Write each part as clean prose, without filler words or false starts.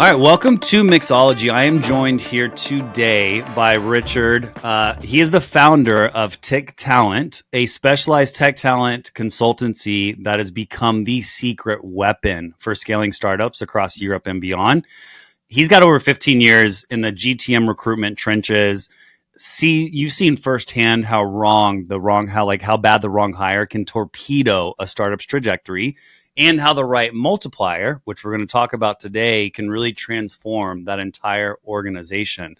All right, welcome to Mixology. I am joined here today by Richard. He is the founder of Tech Talent, a specialized tech talent consultancy that has become the secret weapon for scaling startups across Europe and beyond. He's got over 15 years in the GTM recruitment trenches. You've seen firsthand how bad the wrong hire can torpedo a startup's trajectory, and how the right multiplier, which we're going to talk about today, can really transform that entire organization.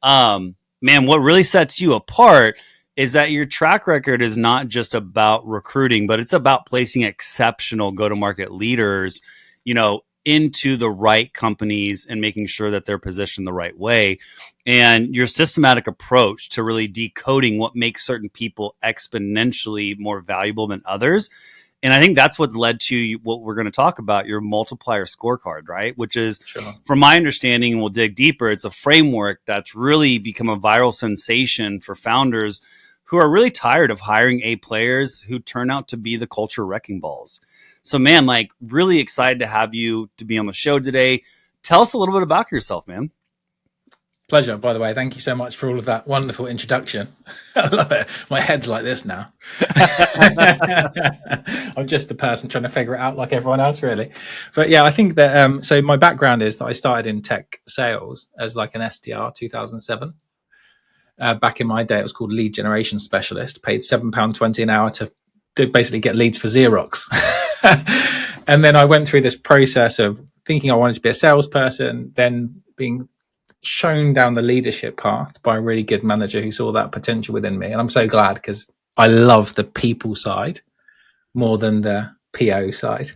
Man, what really sets you apart is that your track record is not just about recruiting, but it's about placing exceptional go-to-market leaders, into the right companies and making sure that they're positioned the right way. And your systematic approach to really decoding what makes certain people exponentially more valuable than others. And I think that's what's led to what we're going to talk about, your multiplier scorecard, right? Which is, from my understanding, and we'll dig deeper, it's a framework that's really become a viral sensation for founders who are really tired of hiring A players who turn out to be the culture wrecking balls. So, man, really excited to have you to be on the show today. Tell us a little bit about yourself, man. Pleasure, by the way. Thank you so much for all of that wonderful introduction. I love it. My head's like this now. I'm just a person trying to figure it out like everyone else, really. But yeah, I think that, so my background is that I started in tech sales as like an SDR 2007. Back in my day, it was called lead generation specialist, paid £7.20 an hour to basically get leads for Xerox. And then I went through this process of thinking I wanted to be a salesperson, then being shown down the leadership path by a really good manager who saw that potential within me. And I'm so glad, because I love the people side more than the PO side.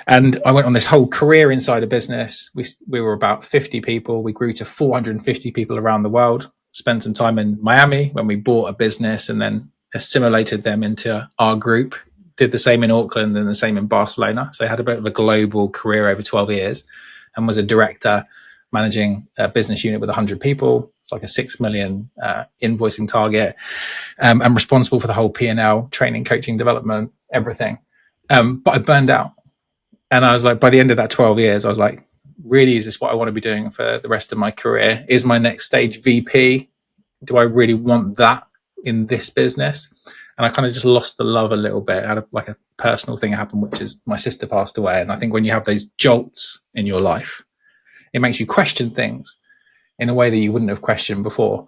And I went on this whole career inside a business. We were about 50 people. We grew to 450 people around the world. Spent some time in Miami when we bought a business and then assimilated them into our group. Did the same in Auckland and the same in Barcelona. So I had a bit of a global career over 12 years and was a director managing a business unit with 100 people. It's like a 6 million invoicing target. I'm responsible for the whole P&L, training, coaching, development, everything. But I burned out. And I was like, by the end of that 12 years, I was like, really, is this what I want to be doing for the rest of my career? Is my next stage VP? Do I really want that in this business? And I kind of just lost the love a little bit. I had a personal thing happen, which is my sister passed away. And I think when you have those jolts in your life, it makes you question things in a way that you wouldn't have questioned before.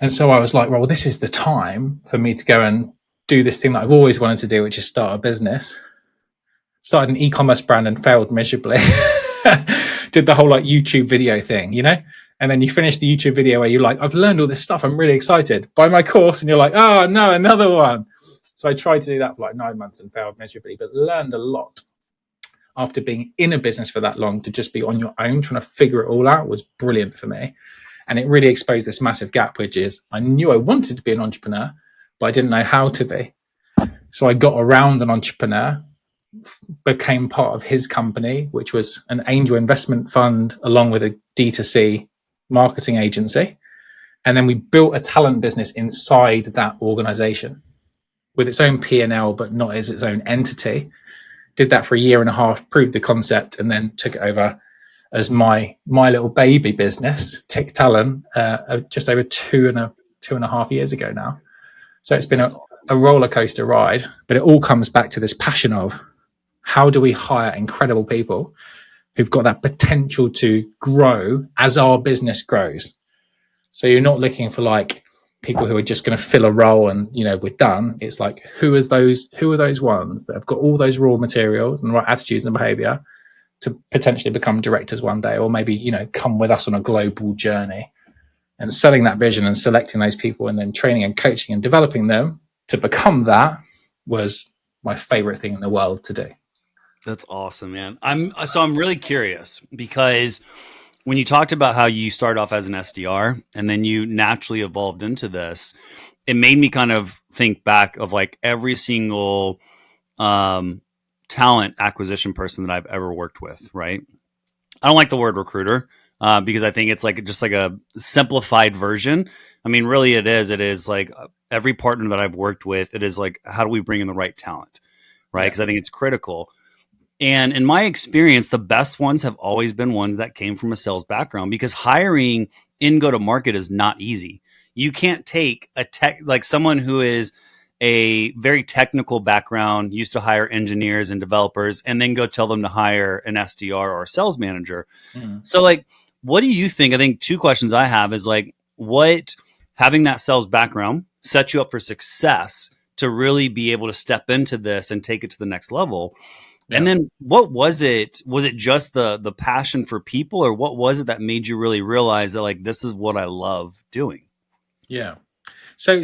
And so I was like, well, this is the time for me to go and do this thing that I've always wanted to do, which is start a business. Started an e-commerce brand and failed miserably. Did the whole YouTube video thing, And then you finish the YouTube video where you're like, I've learned all this stuff. I'm really excited. Buy my course. And you're like, oh no, another one. So I tried to do that for 9 months and failed miserably, but learned a lot. After being in a business for that long, to just be on your own, trying to figure it all out was brilliant for me. And it really exposed this massive gap, which is I knew I wanted to be an entrepreneur, but I didn't know how to be. So I got around an entrepreneur, became part of his company, which was an angel investment fund along with a D2C marketing agency. And then we built a talent business inside that organization with its own P&L, but not as its own entity. Did that for a year and a half, proved the concept, and then took it over as my little baby business, Tech Talent, just over two and a half years ago now. So it's been a roller coaster ride, but it all comes back to this passion of how do we hire incredible people who've got that potential to grow as our business grows. So you're not looking for people who are just going to fill a role and we're done. It's like, who are those ones that have got all those raw materials and the right attitudes and behavior to potentially become directors one day, or maybe come with us on a global journey. And selling that vision and selecting those people and then training and coaching and developing them to become that was my favorite thing in the world to do. That's awesome, man. I'm really curious, because when you talked about how you started off as an SDR and then you naturally evolved into this, it made me kind of think back of every single talent acquisition person that I've ever worked with, right? I don't like the word recruiter because I think it's just a simplified version. I mean, really it is every partner that I've worked with, it is how do we bring in the right talent, right? Because I think it's critical. And in my experience, the best ones have always been ones that came from a sales background, because hiring in go to market is not easy. You can't take a tech, like someone who is a very technical background, used to hire engineers and developers, and then go tell them to hire an SDR or a sales manager. Mm. So, like, what do you think? I think two questions I have is like, what having that sales background sets you up for success to really be able to step into this and take it to the next level? And Yeah. then what was it? Was it just the passion for people, or what was it that made you really realize that like this is what I love doing? Yeah. So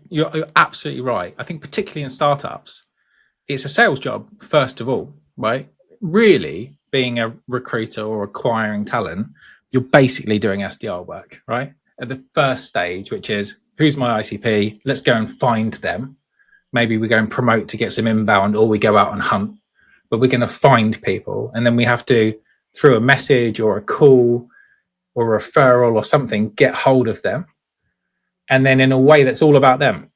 you're absolutely right. I think particularly in startups, it's a sales job first of all, right? Really, being a recruiter or acquiring talent, you're basically doing SDR work, right? At the first stage, which is who's my ICP? Let's go and find them. Maybe we go and promote to get some inbound, or we go out and hunt. But we're going to find people, and then we have to, through a message or a call or a referral or something, get hold of them, and then in a way that's all about them,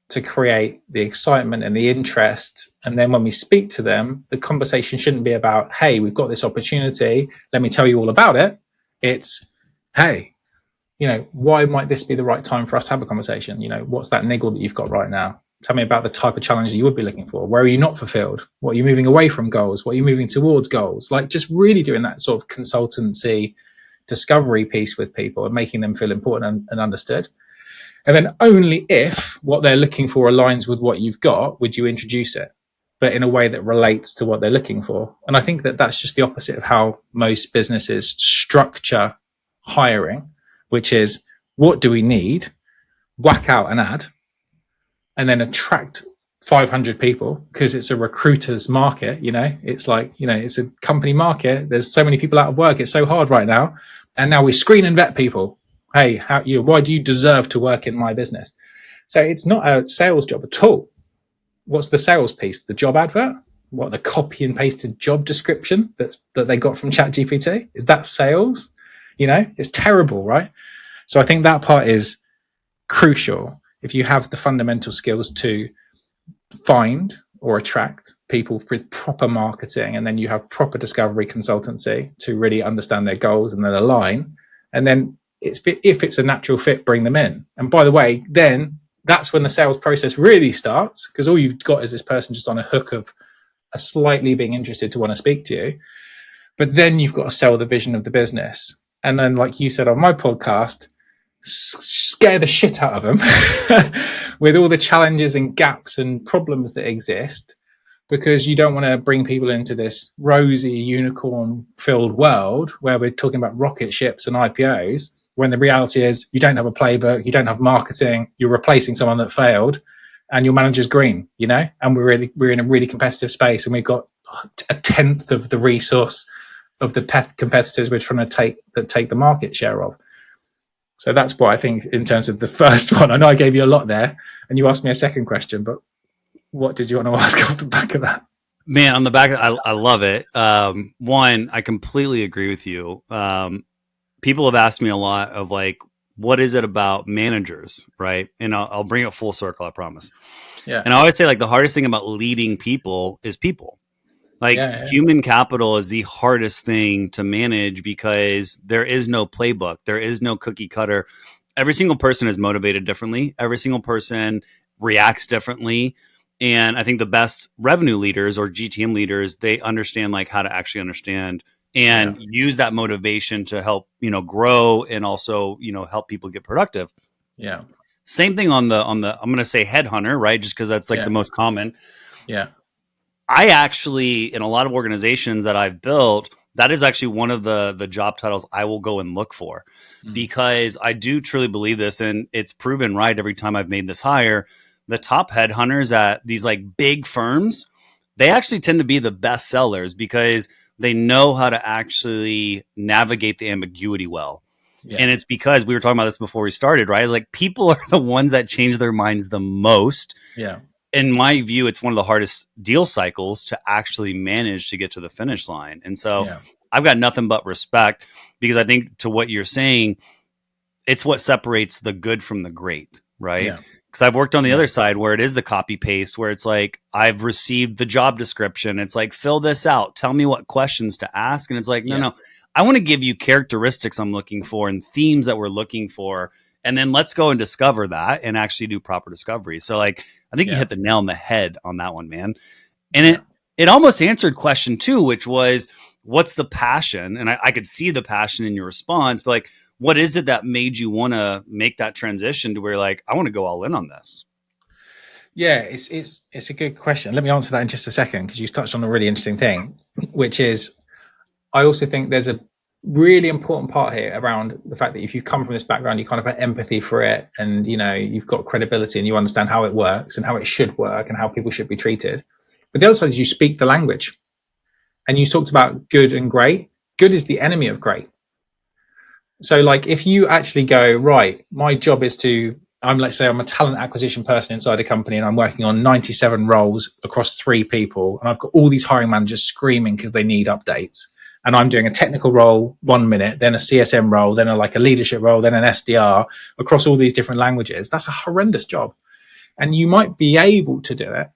to create the excitement and the interest. And then when we speak to them, the conversation shouldn't be about, hey, we've got this opportunity, let me tell you all about it. It's, hey, why might this be the right time for us to have a conversation? What's that niggle that you've got right now? Tell me about the type of challenge that you would be looking for. Where are you not fulfilled? What are you moving away from goals? What are you moving towards goals? Like, just really doing that sort of consultancy discovery piece with people and making them feel important and understood. And then only if what they're looking for aligns with what you've got, would you introduce it, but in a way that relates to what they're looking for. And I think that that's just the opposite of how most businesses structure hiring, which is, what do we need? Whack out an ad and then attract 500 people, because it's a recruiter's market. It's like, it's a company market. There's so many people out of work. It's so hard right now. And now we screen and vet people. Hey, why do you deserve to work in my business? So it's not a sales job at all. What's the sales piece? The job advert? What, the copy and pasted job description that they got from ChatGPT? Is that sales? It's terrible, right? So I think that part is crucial. If you have the fundamental skills to find or attract people with proper marketing, and then you have proper discovery consultancy to really understand their goals and then align, and then if it's a natural fit, bring them in. And by the way, then that's when the sales process really starts, because all you've got is this person just on a hook of a slightly being interested to want to speak to you. But then you've got to sell the vision of the business. And then, like you said on my podcast, scare the shit out of them with all the challenges and gaps and problems that exist, because you don't want to bring people into this rosy unicorn filled world where we're talking about rocket ships and IPOs, when the reality is you don't have a playbook, you don't have marketing, you're replacing someone that failed, and your manager's green, and we're in a really competitive space, and we've got a tenth of the resource of the competitors we're trying to take the market share of. So that's what I think in terms of the first one. I know I gave you a lot there, and you asked me a second question, but what did you want to ask off the back of that? Man, on the back, I love it. One, I completely agree with you. People have asked me a lot of like, what is it about managers, right? And I'll bring it full circle, I promise. Yeah. And I always say like the hardest thing about leading people is people. Like human capital is the hardest thing to manage, because there is no playbook. There is no cookie cutter. Every single person is motivated differently. Every single person reacts differently. And I think the best revenue leaders or GTM leaders, they understand like how to actually understand and use that motivation to help, grow, and also, help people get productive. Yeah. Same thing on the, I'm going to say headhunter, right? Just because that's like the most common. Yeah. I actually, in a lot of organizations that I've built, that is actually one of the job titles I will go and look for, because I do truly believe this, and it's proven right every time I've made this hire. The top headhunters at these like big firms, they actually tend to be the best sellers, because they know how to actually navigate the ambiguity well. Yeah. And it's because we were talking about this before we started, right? Like, people are the ones that change their minds the most. Yeah. In my view, it's one of the hardest deal cycles to actually manage to get to the finish line. And so I've got nothing but respect, because I think, to what you're saying, it's what separates the good from the great, right? Because I've worked on the Yeah. other side where it is the copy paste, where it's like, I've received the job description. It's like, fill this out. Tell me what questions to ask. And it's like, no, Yeah. no, I want to give you characteristics I'm looking for and themes that we're looking for. And then let's go and discover that and actually do proper discovery. So like, I think you Yeah. hit the nail on the head on that one, man. And Yeah. it almost answered question two, which was, what's the passion? And I could see the passion in your response, but like, what is it that made you want to make that transition to where like, I want to go all in on this? Yeah, it's a good question. Let me answer that in just a second, because you touched on a really interesting thing, which is, I also think there's a really important part here around the fact that if you come from this background, you kind of have empathy for it, and you've got credibility and you understand how it works and how it should work and how people should be treated. But the other side is you speak the language. And you talked about good and great. Good is the enemy of great. So like, if you actually go, right, my job is let's say I'm a talent acquisition person inside a company and I'm working on 97 roles across 3 people. And I've got all these hiring managers screaming because they need updates. And I'm doing a technical role 1 minute, then a CSM role, then a leadership role, then an SDR across all these different languages. That's a horrendous job. And you might be able to do it,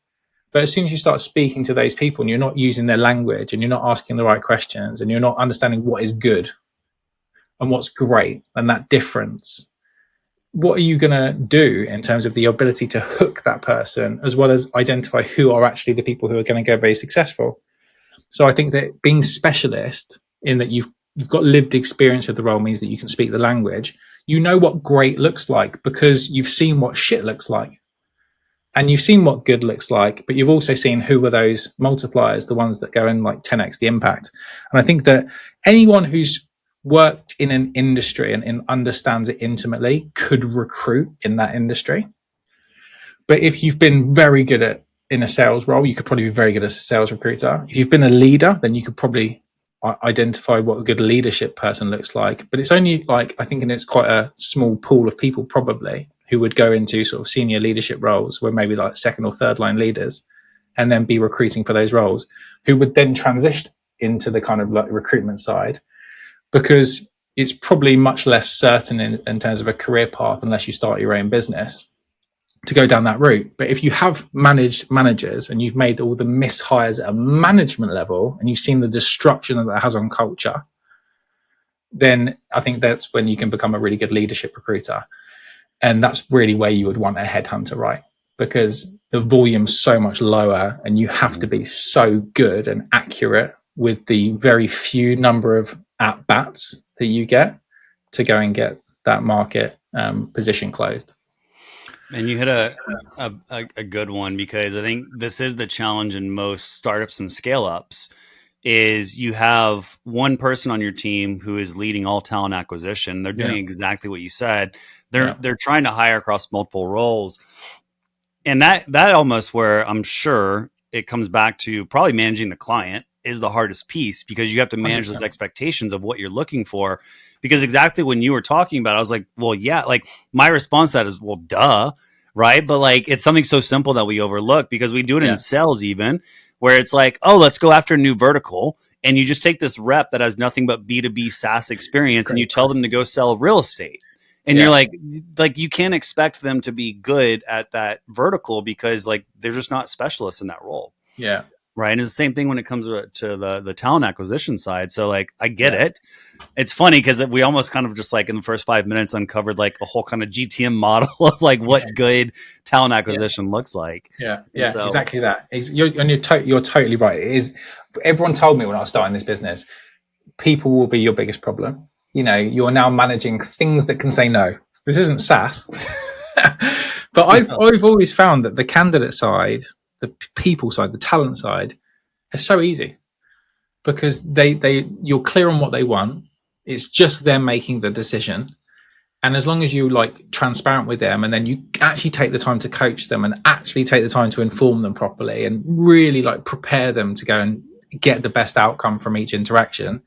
but as soon as you start speaking to those people and you're not using their language and you're not asking the right questions and you're not understanding what is good and what's great and that difference, what are you going to do in terms of the ability to hook that person, as well as identify who are actually the people who are going to go very successful? So I think that being specialist, in that you've got lived experience of the role, means that you can speak the language. You know what great looks like because you've seen what shit looks like. And you've seen what good looks like, but you've also seen who are those multipliers, the ones that go in like 10x the impact. And I think that anyone who's worked in an industry and understands it intimately could recruit in that industry. But if you've been very good at in a sales role, you could probably be very good as a sales recruiter. If you've been a leader, then you could probably identify what a good leadership person looks like. But it's only like, I think, and it's quite a small pool of people probably who would go into sort of senior leadership roles, where maybe like second or third line leaders, and then be recruiting for those roles, who would then transition into the kind of like recruitment side, because it's probably much less certain in terms of a career path unless you start your own business to go down that route. But if you have managed managers and you've made all the mishires at a management level and you've seen the destruction that has on culture, then I think that's when you can become a really good leadership recruiter. And that's really where you would want a headhunter, right? Because the volume's so much lower and you have to be so good and accurate with the very few number of at bats that you get to go and get that market position closed. And you hit a good one, because I think this is the challenge in most startups and scale ups, is you have one person on your team who is leading all talent acquisition. They're doing exactly what you said. They're trying to hire across multiple roles. And that almost, where I'm sure it comes back to probably managing the client, is the hardest piece, because you have to manage 100%. those expectations of what you're looking for. Because exactly when you were talking about it, I was like, well, yeah, like my response to that is, well, duh, right? But like, it's something so simple that we overlook, because we do it in sales even, where it's like, oh, let's go after a new vertical. And you just take this rep that has nothing but B2B SaaS experience, and you tell them to go sell real estate. And you're like you can't expect them to be good at that vertical, because like they're just not specialists in that role. Yeah. Right. And it's the same thing when it comes to the talent acquisition side. So like, I get it. It's funny because we almost kind of just like in the first 5 minutes uncovered like a whole kind of GTM model of like what good talent acquisition looks like. Yeah, So, exactly that. You're totally right. It is. Everyone told me when I was starting this business, people will be your biggest problem. You're now managing things that can say no. This isn't SaaS. But I've always found that the candidate side, the people side, the talent side is so easy, because you're clear on what they want. It's just them making the decision. And as long as you like transparent with them, and then you actually take the time to coach them and actually take the time to inform them properly and really like prepare them to go and get the best outcome from each interaction,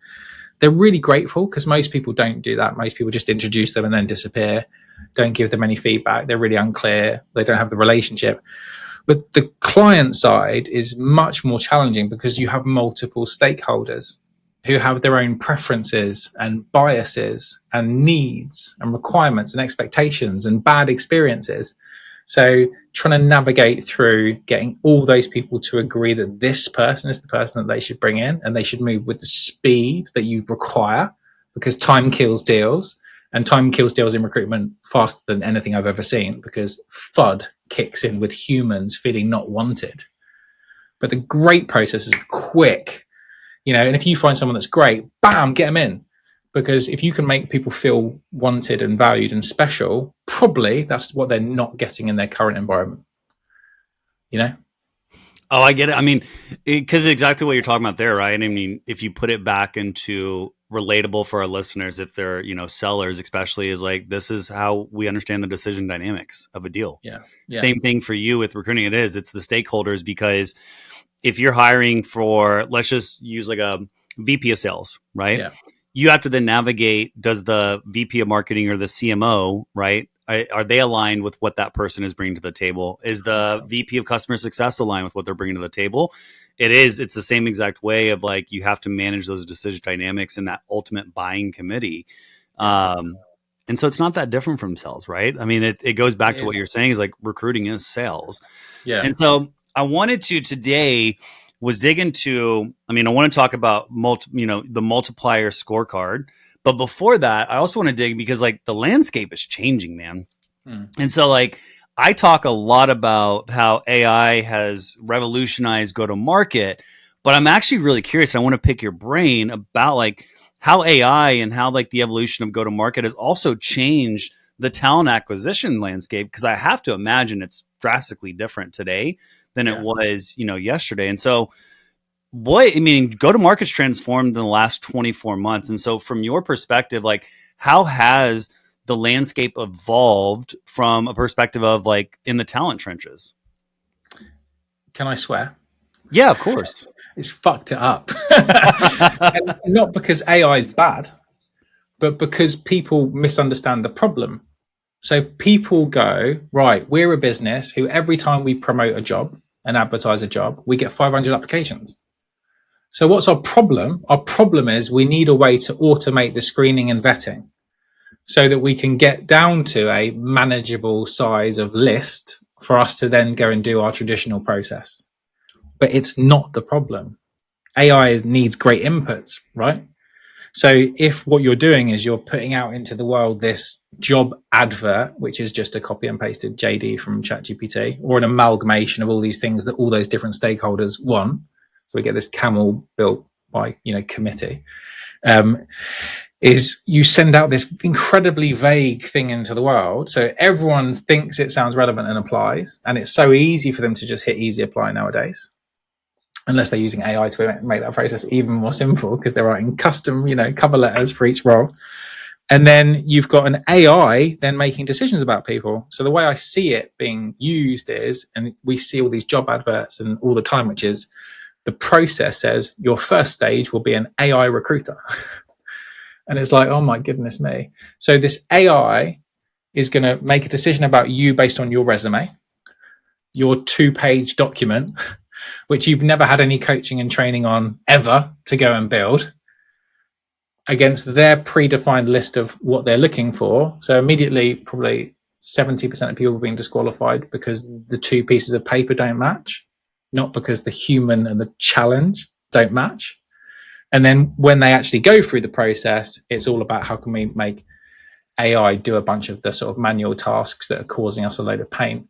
they're really grateful, because most people don't do that. Most people just introduce them and then disappear, don't give them any feedback. They're really unclear. They don't have the relationship. But the client side is much more challenging, because you have multiple stakeholders who have their own preferences and biases and needs and requirements and expectations and bad experiences. So trying to navigate through getting all those people to agree that this person is the person that they should bring in, and they should move with the speed that you require, because time kills deals, and time kills deals in recruitment faster than anything I've ever seen, because FUD kicks in with humans feeling not wanted. But the great process is quick, and if you find someone that's great, bam, get them in. Because if you can make people feel wanted and valued and special, probably that's what they're not getting in their current environment. Oh, I get it. I mean, because exactly what you're talking about there, right? I mean, if you put it back into relatable for our listeners, if they're, sellers, especially, is like, this is how we understand the decision dynamics of a deal. Yeah. Same thing for you with recruiting. It's the stakeholders, because if you're hiring for, let's just use like a VP of sales, right? Yeah. You have to then navigate, does the VP of marketing or the CMO, right? Are they aligned with what that person is bringing to the table? Is the VP of customer success aligned with what they're bringing to the table? It is. It's the same exact way of like, you have to manage those decision dynamics in that ultimate buying committee. And so it's not that different from sales, right? I mean, it goes back to what you're saying, is like, recruiting is sales. Yeah. And so I wanted to today was dig into, I want to talk about the multiplier scorecard. But before that, I also want to dig, because like, the landscape is changing, man. And so like, I talk a lot about how AI has revolutionized go-to-market, but I'm actually really curious. I want to pick your brain about like how AI and how like the evolution of go-to-market has also changed the talent acquisition landscape, because I have to imagine it's drastically different today than it was, yesterday. And so go-to-market's transformed in the last 24 months. And so from your perspective, like, how has the landscape evolved from a perspective of like in the talent trenches? Can I swear? Yeah, of course. It's fucked it up. And not because AI is bad, but because people misunderstand the problem. So people go, right, we're a business who every time we promote a job and advertise a job, we get 500 applications. So what's our problem? Our problem is we need a way to automate the screening and vetting so that we can get down to a manageable size of list for us to then go and do our traditional process. But it's not the problem. AI needs great inputs, right? So if what you're doing is you're putting out into the world this job advert, which is just a copy and pasted JD from ChatGPT, or an amalgamation of all these things that all those different stakeholders want, so we get this camel built by committee, is you send out this incredibly vague thing into the world, so everyone thinks it sounds relevant and applies, and it's so easy for them to just hit easy apply nowadays, unless they're using AI to make that process even more simple, because they're writing custom, cover letters for each role. And then you've got an AI then making decisions about people. So the way I see it being used is, and we see all these job adverts and all the time, which is the process says your first stage will be an AI recruiter. And it's like, oh my goodness me. So this AI is going to make a decision about you based on your resume, your 2-page document, which you've never had any coaching and training on ever to go and build, against their predefined list of what they're looking for. So immediately, probably 70% of people are being disqualified because the 2 pieces of paper don't match, not because the human and the challenge don't match. And then when they actually go through the process, it's all about how can we make AI do a bunch of the sort of manual tasks that are causing us a load of pain,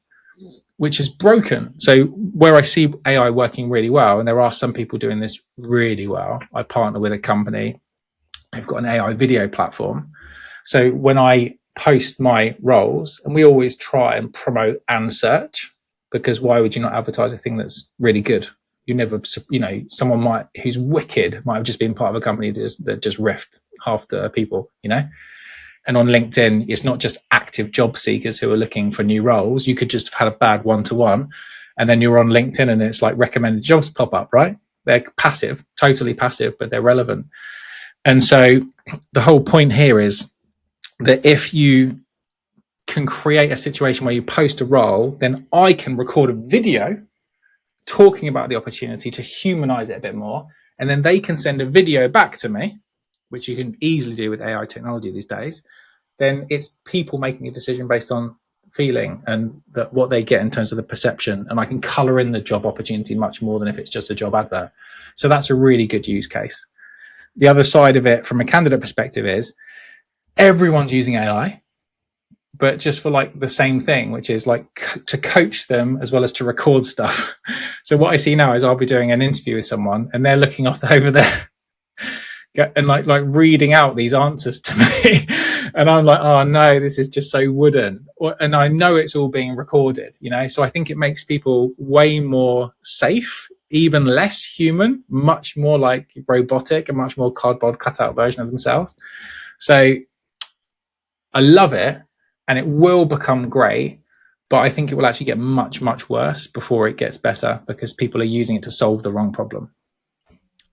which is broken. So where I see AI working really well, and there are some people doing this really well, I partner with a company who've got an AI video platform. So when I post my roles, and we always try and promote and search, because why would you not advertise a thing that's really good? You never, someone who's wicked might have just been part of a company that just riffed half the people, And on LinkedIn, it's not just active job seekers who are looking for new roles. You could just have had a bad one-to-one, and then you're on LinkedIn and it's like recommended jobs pop up, right? They're passive, totally passive, but they're relevant. And so the whole point here is that if you can create a situation where you post a role, then I can record a video talking about the opportunity to humanize it a bit more. And then they can send a video back to me, which you can easily do with AI technology these days. Then it's people making a decision based on feeling and that what they get in terms of the perception, and I can color in the job opportunity much more than if it's just a job advert. So that's a really good use case. The other side of it from a candidate perspective is everyone's using AI, but just for like the same thing, which is like to coach them as well as to record stuff. So what I see now is I'll be doing an interview with someone and they're looking off over there and like reading out these answers to me. And I'm like, oh no, this is just so wooden. And I know it's all being recorded, you know? So I think it makes people way more safe, even less human, much more like robotic, a much more cardboard cutout version of themselves. So I love it and it will become great, but I think it will actually get much, much worse before it gets better because people are using it to solve the wrong problem.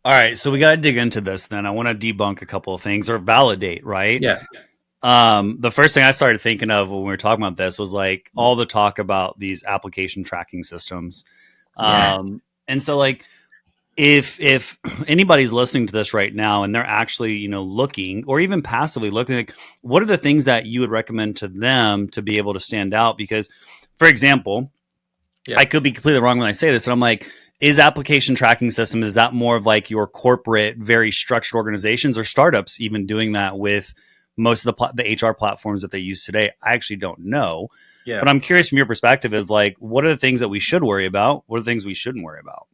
All right, so we got to dig into this then. I want to debunk a couple of things or validate, right? Yeah. The first thing I started thinking of when we were talking about this was like all the talk about these application tracking systems. And so like if anybody's listening to this right now and they're actually, you know, looking or even passively looking, like what are the things that you would recommend to them to be able to stand out? Because, for example, I could be completely wrong when I say this, and I'm like, is application tracking system, is that more of like your corporate, very structured organizations or startups even doing that with most of the HR platforms that they use today? I actually don't know. But I'm curious from your perspective is like, what are the things that we should worry about? What are the things we shouldn't worry about?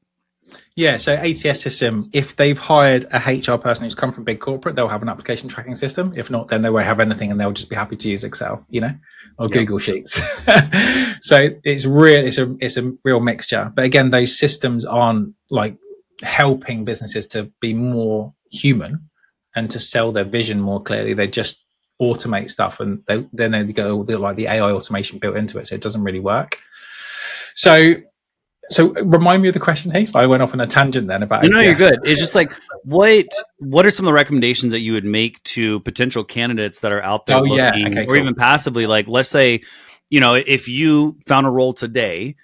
Yeah, so ATS system, if they've hired a HR person who's come from big corporate, they'll have an application tracking system. If not, then they won't have anything and they'll just be happy to use Excel, you know, or Google Sheets. So it's a real mixture. But again, those systems aren't like helping businesses to be more human and to sell their vision more clearly. They just automate stuff and then they go like the AI automation built into it. So it doesn't really work. So remind me of the question, Heath. I went off on a tangent then about ATS. No, you're good. It's just like, what are some of the recommendations that you would make to potential candidates that are out there looking or even passively? Like, let's say, you know, if you found a role today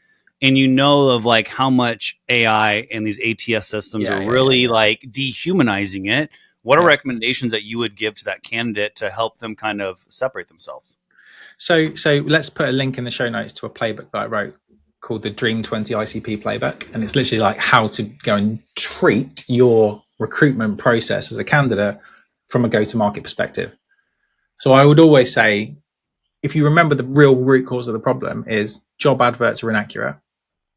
and you know of like how much AI and these ATS systems are really like dehumanizing it, what are recommendations that you would give to that candidate to help them kind of separate themselves? So let's put a link in the show notes to a playbook that I wrote called the Dream 20 ICP playbook. And it's literally like how to go and treat your recruitment process as a candidate from a go-to-market perspective. So I would always say, if you remember the real root cause of the problem is job adverts are inaccurate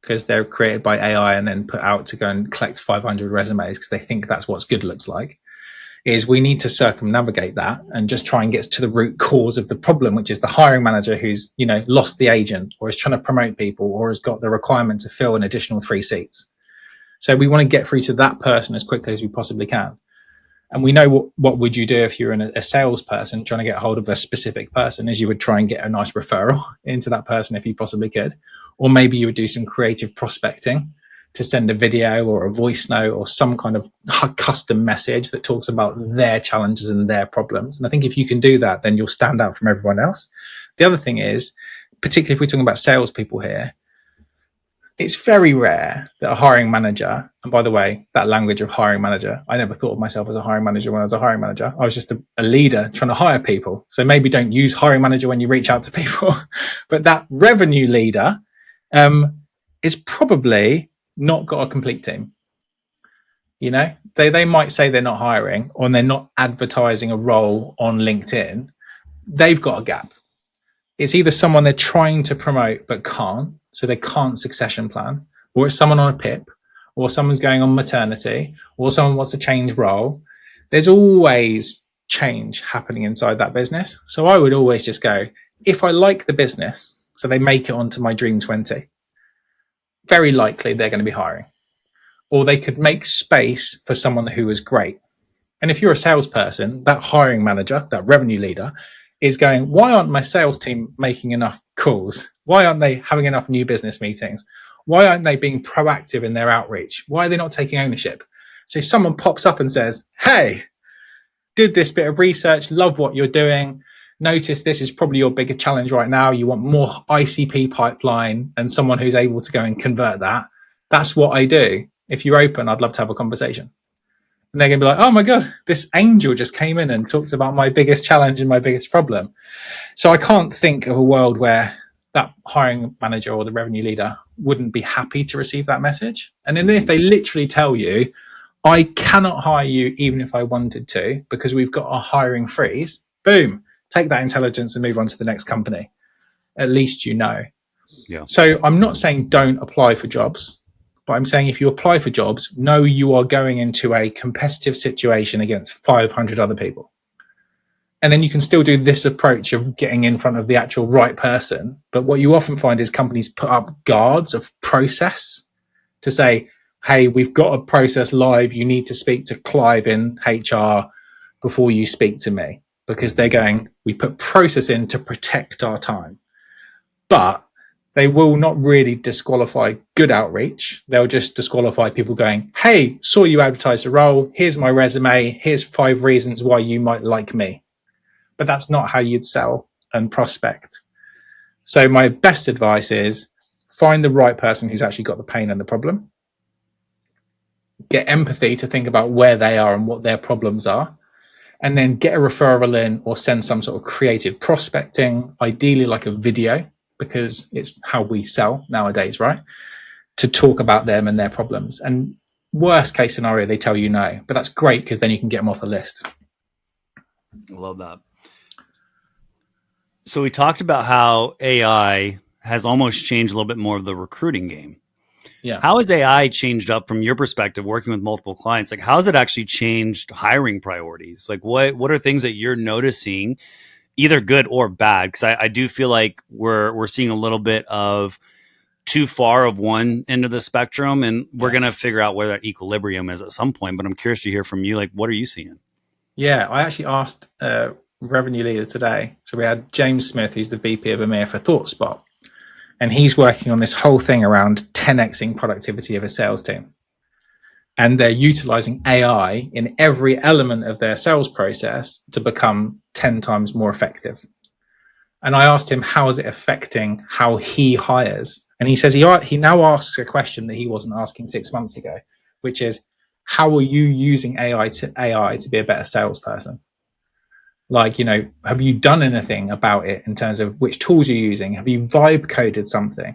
because they're created by AI and then put out to go and collect 500 resumes because they think that's what good looks like. Is we need to circumnavigate that and just try and get to the root cause of the problem, which is the hiring manager who's, you know, lost the agent or is trying to promote people or has got the requirement to fill an additional 3 seats. So we want to get through to that person as quickly as we possibly can. And we know what would you do if you're a salesperson trying to get hold of a specific person is you would try and get a nice referral into that person if you possibly could. Or maybe you would do some creative prospecting to send a video or a voice note or some kind of custom message that talks about their challenges and their problems. And I think if you can do that, then you'll stand out from everyone else. The other thing is, particularly if we're talking about salespeople here, it's very rare that a hiring manager, and by the way, that language of hiring manager, I never thought of myself as a hiring manager when I was a hiring manager. I was just a leader trying to hire people. So maybe don't use hiring manager when you reach out to people. But that revenue leader is probably not got a complete team. You know, they might say they're not hiring or they're not advertising a role on LinkedIn. They've got a gap. It's either someone they're trying to promote but can't, so they can't succession plan, or it's someone on a PIP, or someone's going on maternity, or someone wants to change role. There's always change happening inside that business. So I would always just go, if I like the business, so they make it onto my Dream 20, very likely they're going to be hiring. Or they could make space for someone who is great. And if you're a salesperson, that hiring manager, that revenue leader, is going, why aren't my sales team making enough calls? Why aren't they having enough new business meetings? Why aren't they being proactive in their outreach? Why are they not taking ownership? So if someone pops up and says, hey, did this bit of research, love what you're doing, notice this is probably your bigger challenge right now. You want more ICP pipeline and someone who's able to go and convert that. That's what I do. If you're open, I'd love to have a conversation. And they're going to be like, oh my God, this angel just came in and talked about my biggest challenge and my biggest problem. So I can't think of a world where that hiring manager or the revenue leader wouldn't be happy to receive that message. And then if they literally tell you, I cannot hire you even if I wanted to, because we've got a hiring freeze, boom, take that intelligence and move on to the next company. At least you know. Yeah. So I'm not saying don't apply for jobs, but I'm saying if you apply for jobs, know you are going into a competitive situation against 500 other people. And then you can still do this approach of getting in front of the actual right person. But what you often find is companies put up guards of process to say, hey, we've got a process live. You need to speak to Clive in HR before you speak to me, because they're going, we put process in to protect our time. But they will not really disqualify good outreach. They'll just disqualify people going, hey, saw you advertise a role. Here's my resume. Here's 5 reasons why you might like me. But that's not how you'd sell and prospect. So my best advice is find the right person who's actually got the pain and the problem. Get empathy to think about where they are and what their problems are. And then get a referral in or send some sort of creative prospecting, ideally like a video, because it's how we sell nowadays, right? To talk about them and their problems. And worst case scenario, they tell you no. But that's great because then you can get them off the list. I love that. So we talked about how AI has almost changed a little bit more of the recruiting game. Yeah. How has AI changed up from your perspective, working with multiple clients? Like, how has it actually changed hiring priorities? Like, what are things that you're noticing, either good or bad? Because I do feel like we're seeing a little bit of too far of one end of the spectrum, and we're going to figure out where that equilibrium is at some point. But I'm curious to hear from you. Like, what are you seeing? Yeah, I actually asked revenue leader today. So we had James Smith, who's the VP of EMEA for ThoughtSpot, and he's working on this whole thing around 10xing productivity of a sales team. And they're utilizing AI in every element of their sales process to become 10 times more effective. And I asked him, how is it affecting how he hires? And he says he now asks a question that he wasn't asking 6 months ago, which is, how are you using AI to be a better salesperson? Like, have you done anything about it in terms of which tools you're using? Have you vibe coded something?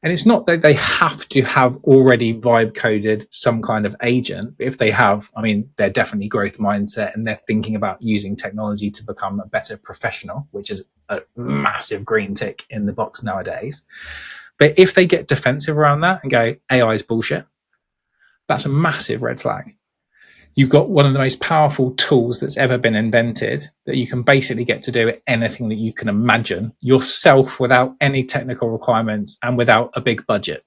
And it's not that they have to have already vibe coded some kind of agent. If they have, I mean, they're definitely growth mindset and they're thinking about using technology to become a better professional, which is a massive green tick in the box nowadays. But if they get defensive around that and go, AI is bullshit, that's a massive red flag. You've got one of the most powerful tools that's ever been invented that you can basically get to do anything that you can imagine yourself without any technical requirements and without a big budget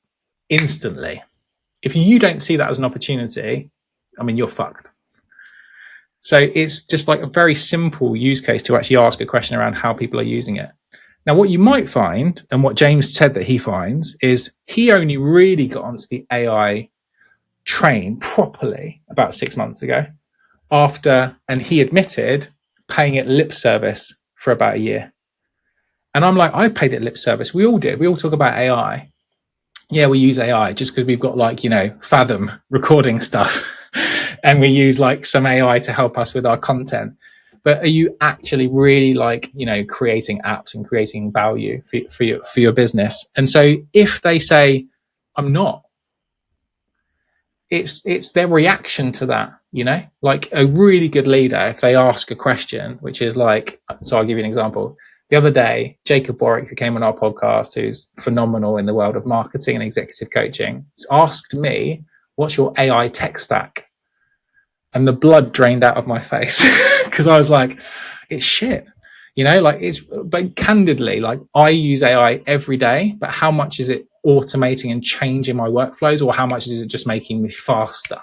instantly. If you don't see that as an opportunity, I mean, you're fucked. So it's just like a very simple use case to actually ask a question around how people are using it. Now, what you might find, and what James said that he finds, is he only really got onto the AI train properly about 6 months ago after, and he admitted, paying it lip service for about a year. And I'm like, I paid it lip service. We all did. We all talk about AI. Yeah, we use AI just because we've got Fathom recording stuff and we use some AI to help us with our content. But are you actually really creating apps and creating value for your business? And so if they say, I'm not, it's their reaction to that, like a really good leader, if they ask a question, which is so I'll give you an example. The other day, Jacob Warwick, who came on our podcast, who's phenomenal in the world of marketing and executive coaching, asked me, what's your AI tech stack? And the blood drained out of my face because I was like, it's shit. But candidly, I use AI every day, but how much is it automating and changing my workflows, or how much is it just making me faster?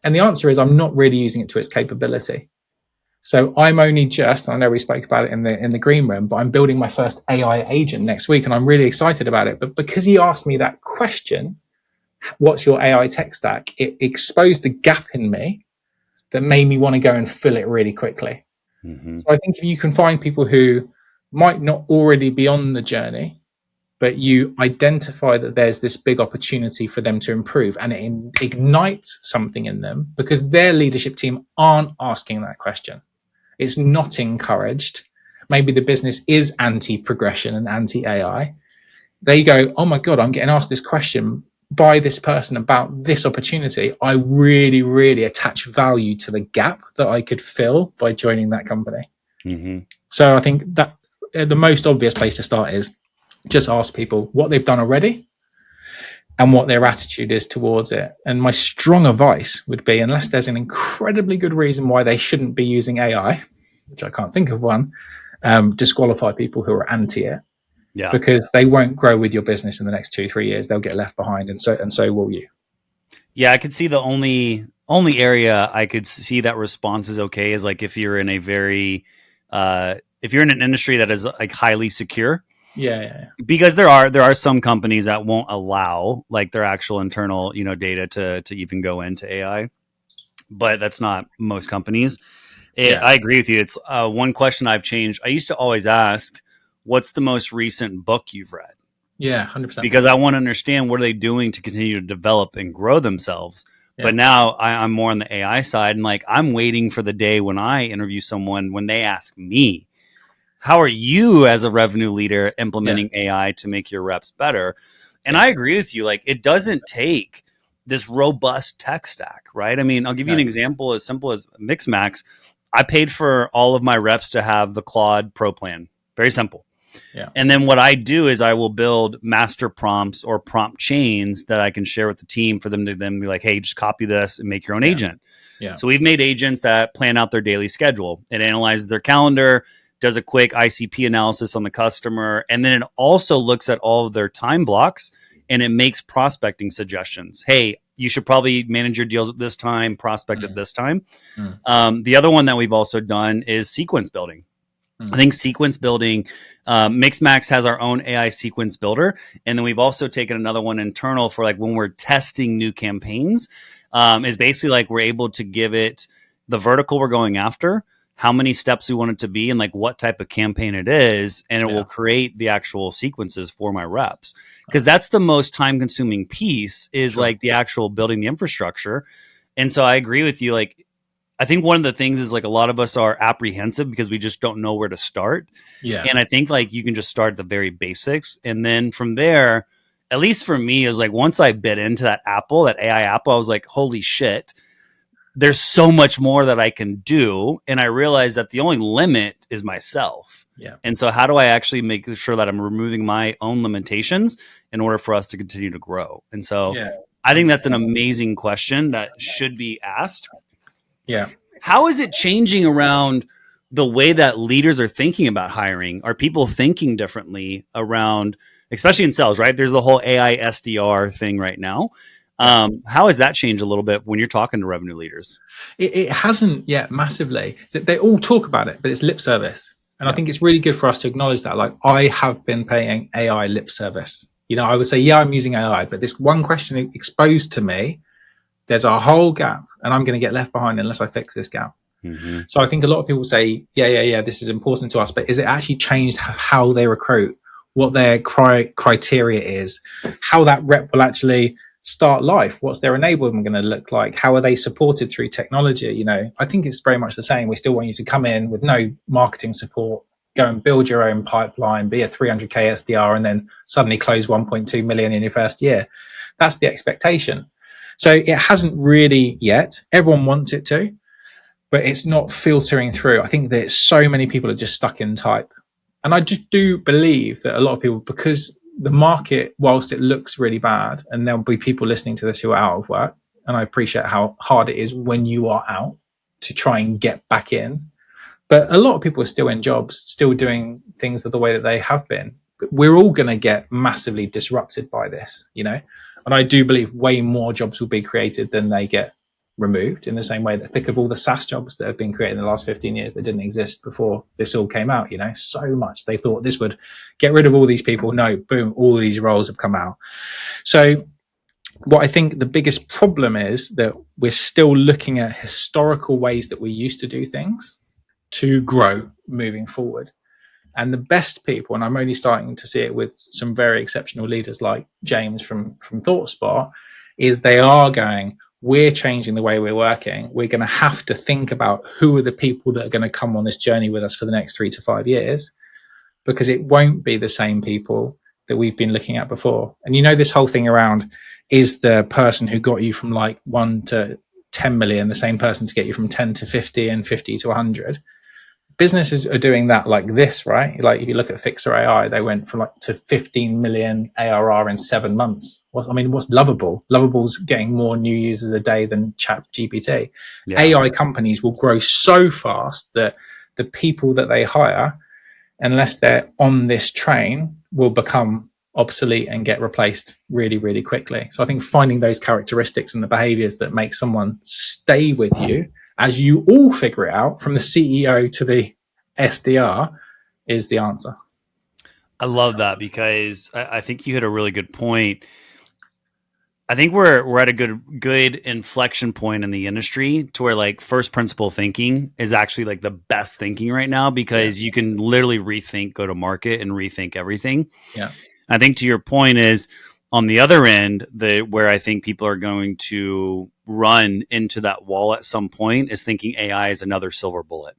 And the answer is, I'm not really using it to its capability. So I'm only just, I know we spoke about it in the green room, but I'm building my first AI agent next week and I'm really excited about it. But because he asked me that question, what's your AI tech stack? It exposed a gap in me that made me want to go and fill it really quickly. Mm-hmm. So I think if you can find people who might not already be on the journey, but you identify that there's this big opportunity for them to improve, and it ignites something in them because their leadership team aren't asking that question. It's not encouraged. maybe the business is anti-progression and anti-AI, they go, oh my God, I'm getting asked this question by this person about this opportunity. I really, really attach value to the gap that I could fill by joining that company. Mm-hmm. So I think that the most obvious place to start is just ask people what they've done already and what their attitude is towards it. And my strong advice would be, unless there's an incredibly good reason why they shouldn't be using AI, which I can't think of one, disqualify people who are anti it. Yeah. Because they won't grow with your business in the next 2-3 years. They'll get left behind, and so will you. Yeah, I could see the only area I could see that response is okay is like if you're in a very if you're in an industry that is like highly secure. Yeah. Because there are some companies that won't allow like their actual internal, data to even go into AI. But that's not most companies. I agree with you. It's one question I've changed. I used to always ask, what's the most recent book you've read? Yeah, 100%. Because I want to understand what are they doing to continue to develop and grow themselves. Yeah. But now I'm more on the AI side, and like I'm waiting for the day when I interview someone when they ask me, how are you as a revenue leader implementing AI to make your reps better? And I agree with you. Like it doesn't take this robust tech stack, right? I mean, I'll give you an example as simple as Mixmax. I paid for all of my reps to have the Claude Pro plan. Very simple. Yeah. And then what I do is I will build master prompts or prompt chains that I can share with the team for them to then be like, hey, just copy this and make your own agent. Yeah. So we've made agents that plan out their daily schedule. It analyzes their calendar, does a quick ICP analysis on the customer, and then it also looks at all of their time blocks and it makes prospecting suggestions. Hey, you should probably manage your deals at this time, prospect at this time. The other one that we've also done is sequence building. I think sequence building, Mixmax has our own AI sequence builder. And then we've also taken another one internal for like when we're testing new campaigns, is basically like we're able to give it the vertical we're going after, how many steps we want it to be, and like what type of campaign it is. And it will create the actual sequences for my reps. Because that's the most time consuming piece is like the actual building the infrastructure. And so I agree with you. Like, I think one of the things is like a lot of us are apprehensive because we just don't know where to start. Yeah. And I think like you can just start at the very basics. And then from there, at least for me, is like once I bit into that AI Apple, I was like, holy shit, there's so much more that I can do. And I realized that the only limit is myself. Yeah. And so how do I actually make sure that I'm removing my own limitations in order for us to continue to grow? And so I think that's an amazing question that should be asked. Yeah. How is it changing around the way that leaders are thinking about hiring? Are people thinking differently around, especially in sales, right? There's the whole AI SDR thing right now. How has that changed a little bit when you're talking to revenue leaders? It hasn't yet massively. They all talk about it, but it's lip service. And I think it's really good for us to acknowledge that. Like I have been paying AI lip service. I would say, yeah, I'm using AI, but this one question exposed to me, there's a whole gap and I'm going to get left behind unless I fix this gap. Mm-hmm. So I think a lot of people say, yeah, this is important to us, but is it actually changed how they recruit, what their criteria is, how that rep will actually start life? What's their enablement going to look like? How are they supported through technology? I think it's very much the same. We still want you to come in with no marketing support, go and build your own pipeline, be a 300k SDR, and then suddenly close 1.2 million in your first year. That's the expectation. So it hasn't really yet. Everyone wants it to, but it's not filtering through. I think that so many people are just stuck in type. And I just do believe that a lot of people, because the market, whilst it looks really bad, and there'll be people listening to this who are out of work, and I appreciate how hard it is when you are out to try and get back in. But a lot of people are still in jobs, still doing things the way that they have been. But we're all going to get massively disrupted by this, And I do believe way more jobs will be created than they get removed, in the same way that think of all the SaaS jobs that have been created in the last 15 years that didn't exist before this all came out. So much they thought this would get rid of all these people. No, boom, all these roles have come out. So what I think the biggest problem is that we're still looking at historical ways that we used to do things to grow moving forward. And the best people, and I'm only starting to see it with some very exceptional leaders like James from ThoughtSpot, is they are going, we're changing the way we're working. We're going to have to think about who are the people that are going to come on this journey with us for the next 3 to 5 years, because it won't be the same people that we've been looking at before. And this whole thing around, is the person who got you from like 1 to 10 million the same person to get you from 10 to 50 and 50 to 100? Businesses are doing that like this, right? Like if you look at Fixer AI, they went from like to 15 million ARR in 7 months. What's Lovable? Lovable's getting more new users a day than Chat GPT. Yeah. AI companies will grow so fast that the people that they hire, unless they're on this train, will become obsolete and get replaced really, really quickly. So I think finding those characteristics and the behaviors that make someone stay with you as you all figure it out, from the CEO to the SDR, is the answer. I love that, because I think you hit a really good point. I think we're at a good inflection point in the industry to where like first principle thinking is actually like the best thinking right now, because you can literally rethink go to market and rethink everything. Yeah. I think to your point is on the other end, where I think people are going to run into that wall at some point is thinking AI is another silver bullet.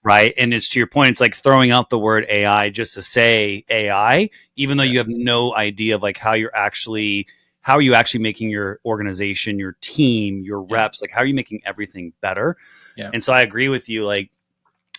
Right. And it's to your point, it's like throwing out the word AI just to say AI, even though you have no idea of like how are you actually making your organization, your team, your reps, like how are you making everything better? Yeah. And so I agree with you. Like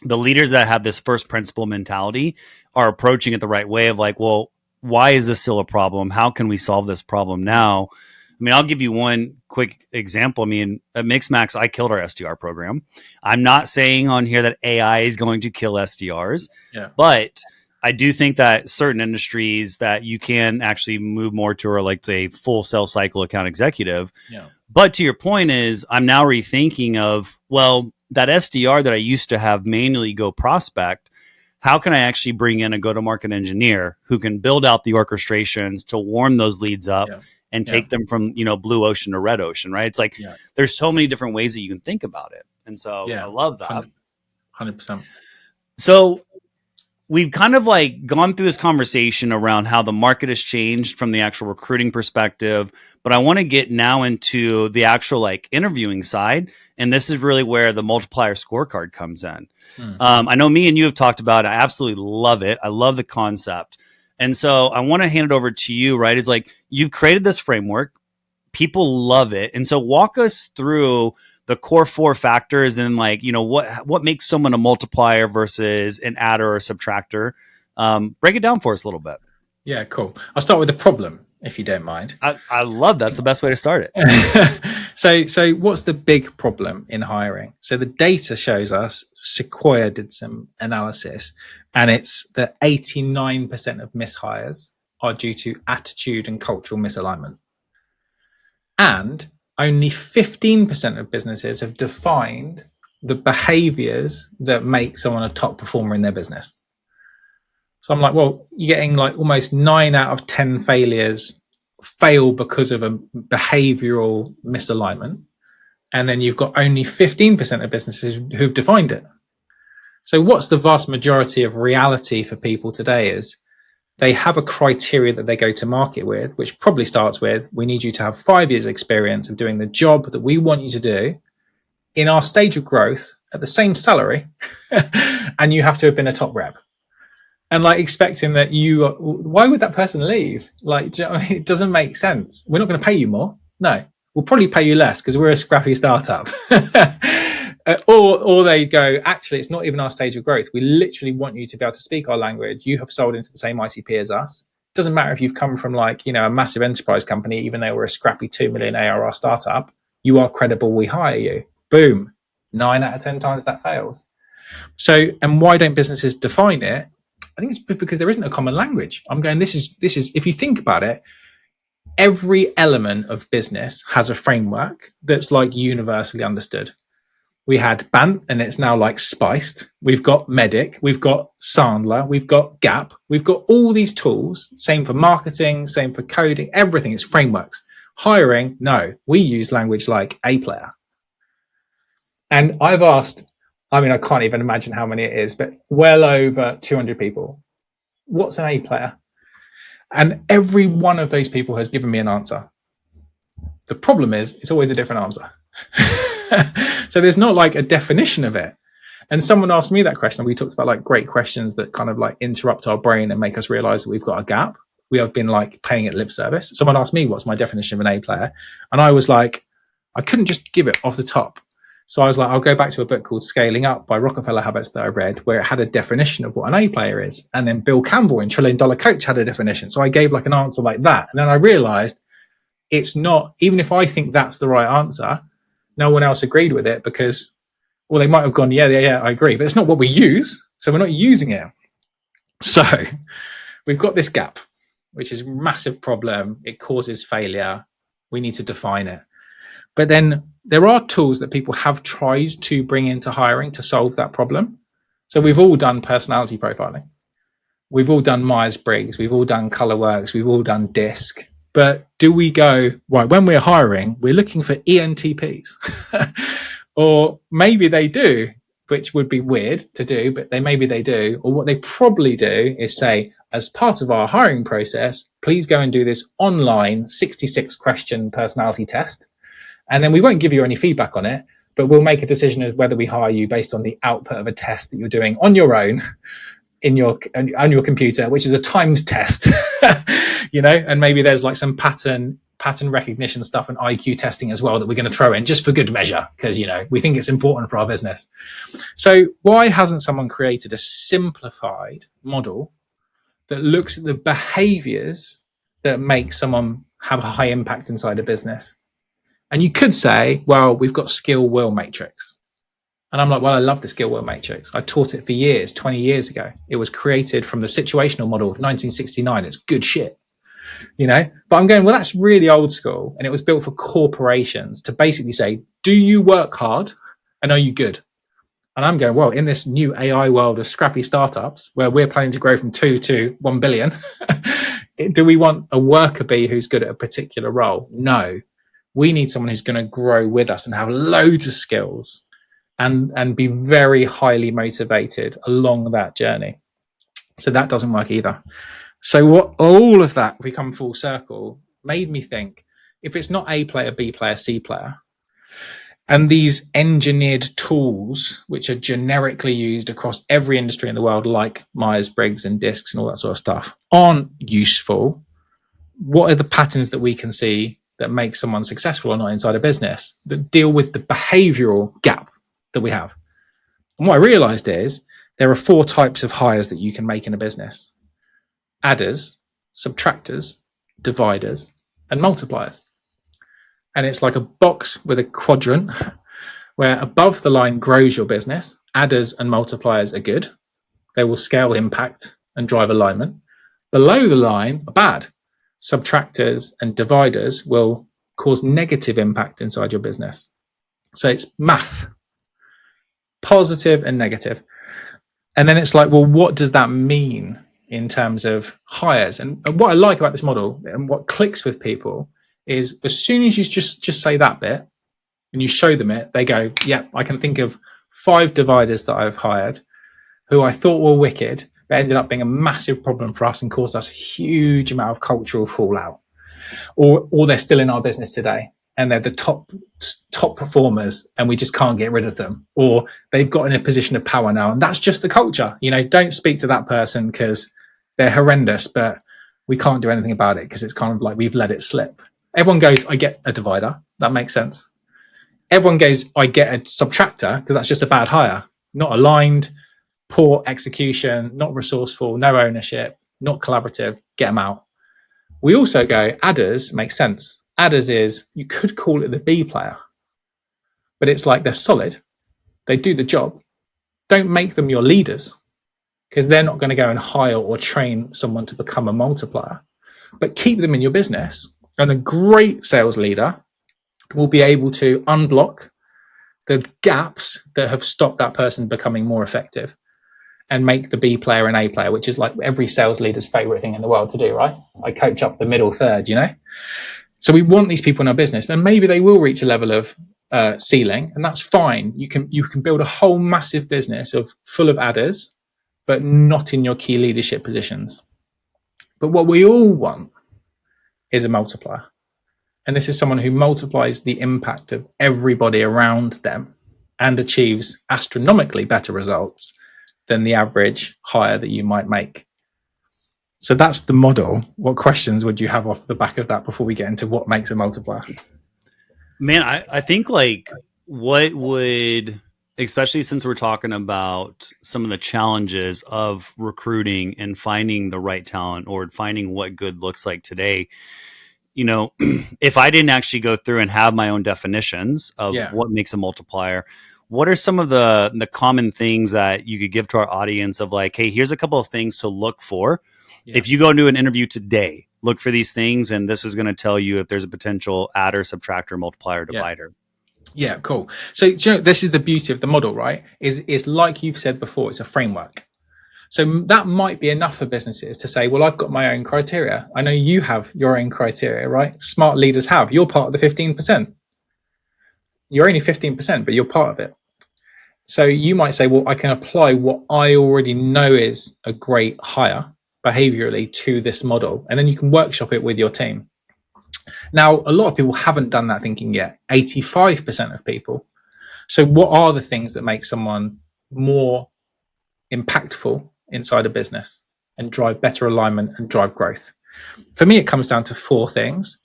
the leaders that have this first principle mentality are approaching it the right way of like, well, why is this still a problem? How can we solve this problem now? I mean, I'll give you one quick example. I mean, at Mixmax, I killed our SDR program. I'm not saying on here that AI is going to kill SDRs, but I do think that certain industries that you can actually move more to are like a full sales cycle account executive. Yeah. But to your point is, I'm now rethinking of, well, that SDR that I used to have manually go prospect, how can I actually bring in a go-to-market engineer who can build out the orchestrations to warm those leads up and take them from, blue ocean to red ocean, right? It's like there's so many different ways that you can think about it. And so I love that. 100%. So we've kind of like gone through this conversation around how the market has changed from the actual recruiting perspective, but I want to get now into the actual like interviewing side. And this is really where the multiplier scorecard comes in. I know me and you have talked about it. I absolutely love it. I love the concept. And so I want to hand it over to you, right? It's like you've created this framework. People love it. And so walk us through the core 4 factors and like, what makes someone a multiplier versus an adder or a subtractor. Break it down for us a little bit. Yeah, cool. I'll start with the problem, if you don't mind. I love that's the best way to start it. So what's the big problem in hiring? So the data shows us, Sequoia did some analysis, and it's that 89% of mishires are due to attitude and cultural misalignment. And only 15% of businesses have defined the behaviors that make someone a top performer in their business. So I'm like, well, you're getting like almost 9 out of 10 failures fail because of a behavioral misalignment. And then you've got only 15% of businesses who've defined it. So what's the vast majority of reality for people today is they have a criteria that they go to market with, which probably starts with, we need you to have 5 years experience of doing the job that we want you to do in our stage of growth at the same salary. And you have to have been a top rep. And like expecting that why would that person leave? Like, do you know what I mean? It doesn't make sense. We're not going to pay you more. No, we'll probably pay you less because we're a scrappy startup. Or they go, actually, it's not even our stage of growth. We literally want you to be able to speak our language. You have sold into the same ICP as us. It doesn't matter if you've come from like, a massive enterprise company, even though we're a scrappy 2 million ARR startup, you are credible. We hire you. Boom. 9 out of 10 times that fails. So, and why don't businesses define it? I think it's because there isn't a common language. I'm going, this is, if you think about it, every element of business has a framework that's like universally understood. We had BANT and it's now like spiced. We've got Medic, we've got Sandler, we've got Gap, we've got all these tools, same for marketing, same for coding, everything is frameworks. Hiring, no, we use language like A player. And I've asked, I can't even imagine how many it is, but well over 200 people. What's an A player? And every one of those people has given me an answer. The problem is it's always a different answer. So there's not like a definition of it. And someone asked me that question. We talked about like great questions that kind of like interrupt our brain and make us realize that we've got a gap. We have been like paying it lip service. Someone asked me, what's my definition of an A player? And I was like, I couldn't just give it off the top. So I was like, I'll go back to a book called Scaling Up by Rockefeller Habits that I read, where it had a definition of what an A player is. And then Bill Campbell in $1 Trillion Coach had a definition. So I gave like an answer like that. And then I realized it's not, even if I think that's the right answer, no one else agreed with it because, well, they might have gone, yeah, I agree. But it's not what we use. So we're not using it. So we've got this gap, which is a massive problem. It causes failure. We need to define it. But then there are tools that people have tried to bring into hiring to solve that problem. So we've all done personality profiling. We've all done Myers-Briggs. We've all done ColourWorks. We've all done DISC. But do we go, right, when we're hiring, we're looking for ENTPs? Or maybe they do, which would be weird to do, but maybe they do. Or what they probably do is say, as part of our hiring process, please go and do this online 66 question personality test. And then we won't give you any feedback on it, but we'll make a decision of whether we hire you based on the output of a test that you're doing on your own on your computer, which is a timed test, and maybe there's like some pattern recognition stuff and IQ testing as well that we're going to throw in just for good measure, because, we think it's important for our business. So why hasn't someone created a simplified model that looks at the behaviors that make someone have a high impact inside a business? And you could say, well, we've got skill will matrix. And I'm like, well, I love the skill will matrix. I taught it for years, 20 years ago. It was created from the situational model of 1969. It's good shit, But I'm going, well, that's really old school. And it was built for corporations to basically say, do you work hard and are you good? And I'm going, well, in this new AI world of scrappy startups where we're planning to grow from 2 to 1 billion, do we want a worker bee who's good at a particular role? No. We need someone who's going to grow with us and have loads of skills and be very highly motivated along that journey. So that doesn't work either. So what all of that, we come full circle, made me think, if it's not A player, B player, C player, and these engineered tools, which are generically used across every industry in the world, like Myers-Briggs and DISCs and all that sort of stuff, aren't useful, what are the patterns that we can see that make someone successful or not inside a business that deal with the behavioral gap that we have? And what I realized is there are 4 types of hires that you can make in a business: adders, subtractors, dividers, and multipliers. And it's like a box with a quadrant where above the line grows your business. Adders and multipliers are good. They will scale impact and drive alignment. Below the line are bad. Subtractors and dividers will cause negative impact inside your business. So it's math, positive and negative. And then it's like, well, what does that mean in terms of hires? And what I like about this model and what clicks with people is as soon as you just say that bit and you show them it, they go, yeah, I can think of 5 dividers that I've hired who I thought were wicked, but ended up being a massive problem for us and caused us a huge amount of cultural fallout. Or they're still in our business today and they're the top performers and we just can't get rid of them. Or they've got in a position of power now and that's just the culture. Don't speak to that person because they're horrendous, but we can't do anything about it because it's kind of like we've let it slip. Everyone goes, I get a divider. That makes sense. Everyone goes, I get a subtractor because that's just a bad hire. Not aligned, poor execution, not resourceful, no ownership, not collaborative, get them out. We also go, adders makes sense. Adders is, you could call it the B player, but it's like they're solid. They do the job. Don't make them your leaders because they're not going to go and hire or train someone to become a multiplier, but keep them in your business. And a great sales leader will be able to unblock the gaps that have stopped that person becoming more effective and make the B player an A player, which is like every sales leader's favorite thing in the world to do, right? I coach up the middle third, So we want these people in our business, and maybe they will reach a level of ceiling, and that's fine. You can build a whole massive business full of adders, but not in your key leadership positions. But what we all want is a multiplier. And this is someone who multiplies the impact of everybody around them and achieves astronomically better results than the average hire that you might make. So that's the model. What questions would you have off the back of that before we get into what makes a multiplier? Man, I think like what would, especially since we're talking about some of the challenges of recruiting and finding the right talent or finding what good looks like today, you know, if I didn't actually go through and have my own definitions of what makes a multiplier, what are some of the common things that you could give to our audience of like, hey, here's a couple of things to look for. Yeah. If you go into an interview today, look for these things, and this is going to tell you if there's a potential adder, subtractor, multiplier, divider. Yeah, cool. So you know, this is the beauty of the model, right? Is like you've said before, it's a framework. So that might be enough for businesses to say, well, I've got my own criteria. I know you have your own criteria, right? Smart leaders have. You're part of the 15%. You're only 15%, but you're part of it. So you might say, well, I can apply what I already know is a great hire behaviorally to this model, and then you can workshop it with your team. Now, a lot of people haven't done that thinking yet, 85% of people. So what are the things that make someone more impactful inside a business and drive better alignment and drive growth? For me, it comes down to 4 things.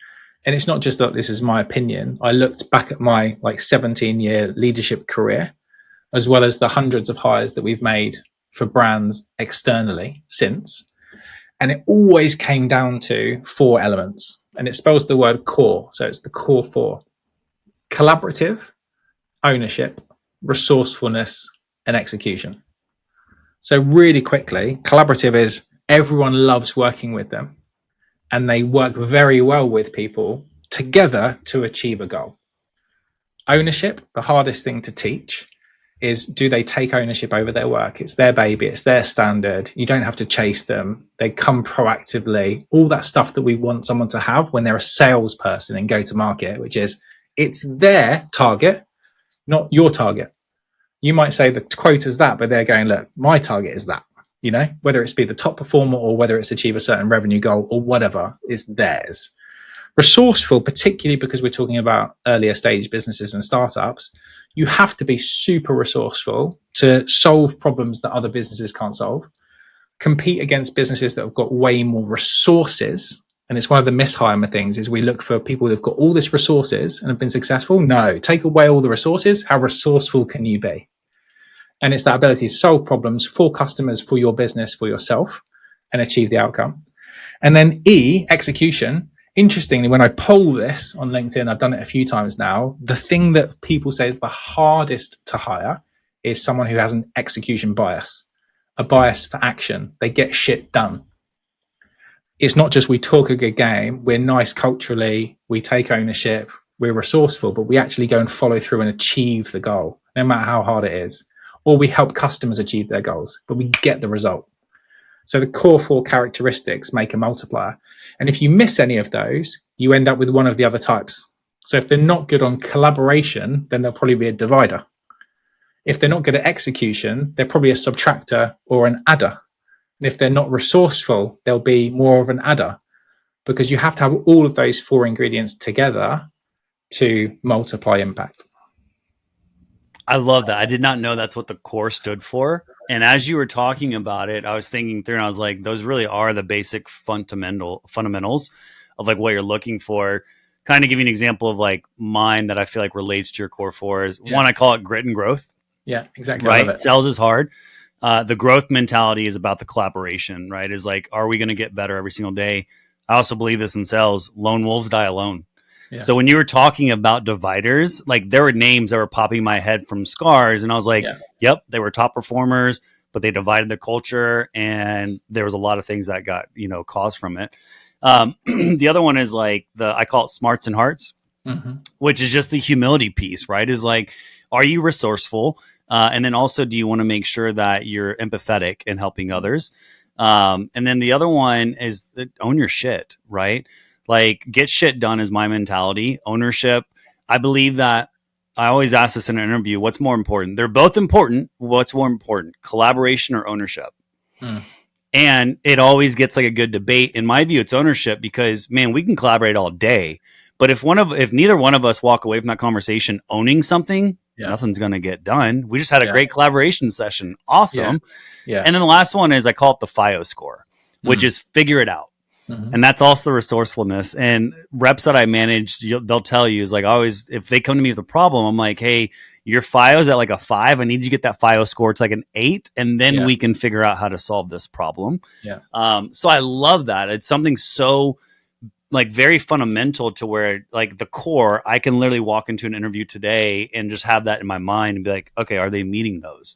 And it's not just that this is my opinion. I looked back at my 17-year leadership career, as well as the hundreds of hires that we've made for brands externally since. And it always came down to 4 elements. And it spells the word core. So it's the core 4: collaborative, ownership, resourcefulness, and execution. So really quickly, collaborative is everyone loves working with them, and they work very well with people together to achieve a goal. Ownership, the hardest thing to teach, is do they take ownership over their work? It's their baby, it's their standard. You don't have to chase them. They come proactively. All that stuff that we want someone to have when they're a salesperson in go-to-market, which is it's their target, not your target. You might say the quote is that, but they're going, look, my target is that, you know, whether it's be the top performer or whether it's achieve a certain revenue goal or whatever is theirs. Resourceful, particularly because we're talking about earlier stage businesses and startups, you have to be super resourceful to solve problems that other businesses can't solve, compete against businesses that have got way more resources. And it's one of the mishire things is we look for people that have got all this resources and have been successful. No, take away all the resources. How resourceful can you be? And it's that ability to solve problems for customers, for your business, for yourself, and achieve the outcome. And then E, execution. Interestingly, when I poll this on LinkedIn, I've done it a few times now, the thing that people say is the hardest to hire is someone who has an execution bias, a bias for action. They get shit done. It's not just we talk a good game, we're nice culturally, we take ownership, we're resourceful, but we actually go and follow through and achieve the goal, no matter how hard it is. Or we help customers achieve their goals, but we get the result. So the core 4 characteristics make a multiplier. And if you miss any of those, you end up with one of the other types. So if they're not good on collaboration, then they'll probably be a divider. If they're not good at execution, they're probably a subtractor or an adder. And if they're not resourceful, they'll be more of an adder, because you have to have all of those 4 ingredients together to multiply impact. I love that. I did not know that's what the core stood for. And as you were talking about it, I was thinking through and I was like, those really are the basic fundamentals of like what you're looking for. Kind of give you an example of like mine that I feel like relates to your core 4 is one, I call it grit and growth. Yeah, exactly. Right. Sales is hard. The growth mentality is about the collaboration, right? Is like, are we going to get better every single day? I also believe this in sales. Lone wolves die alone. Yeah. So when you were talking about dividers, like there were names that were popping in my head from Scars, and I was like, yep, they were top performers, but they divided the culture, and there was a lot of things that got, caused from it. The other one is like I call it smarts and hearts, which is just the humility piece, right? Is like, are you resourceful? And then also, do you want to make sure that you're empathetic in helping others? And then the other one is own your shit, right? Like get shit done is my mentality. Ownership. I believe that I always ask this in an interview, what's more important? They're both important. What's more important, collaboration or ownership? And it always gets like a good debate. In my view, it's ownership because, man, we can collaborate all day. But if neither one of us walk away from that conversation owning something, nothing's going to get done. We just had a great collaboration session. Awesome. Yeah. And then the last one is I call it the FIO score, which is figure it out. And that's also the resourcefulness. And reps that I manage, they'll tell you is like always, if they come to me with a problem, I'm like, hey, your FIO is at like a 5. I need you to get that FIO score to like an 8, and then we can figure out how to solve this problem. So I love that. It's something so like very fundamental to where like the core, I can literally walk into an interview today and just have that in my mind and be like, okay, are they meeting those?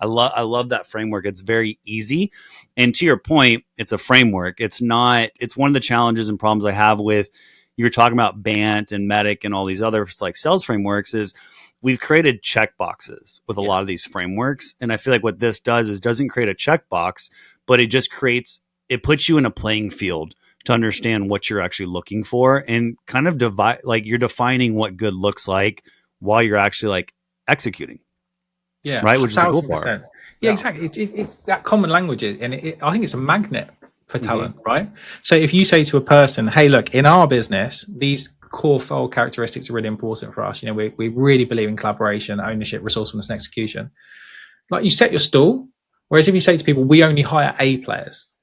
I love that framework. It's very easy. And to your point, it's a framework. It's one of the challenges and problems I have with, you were talking about BANT and MEDIC and all these other like sales frameworks, is we've created check boxes with a lot of these frameworks. And I feel like what this does is doesn't create a checkbox, but it puts you in a playing field to understand what you're actually looking for and kind of you're defining what good looks like while you're actually like executing. Right. Which is the cool part. Yeah, exactly. That common language and I think it's a magnet for talent, right? So if you say to a person, hey, look, in our business, these core 4 characteristics are really important for us. We really believe in collaboration, ownership, resourcefulness, and execution. Like, you set your stall. Whereas if you say to people, we only hire A players,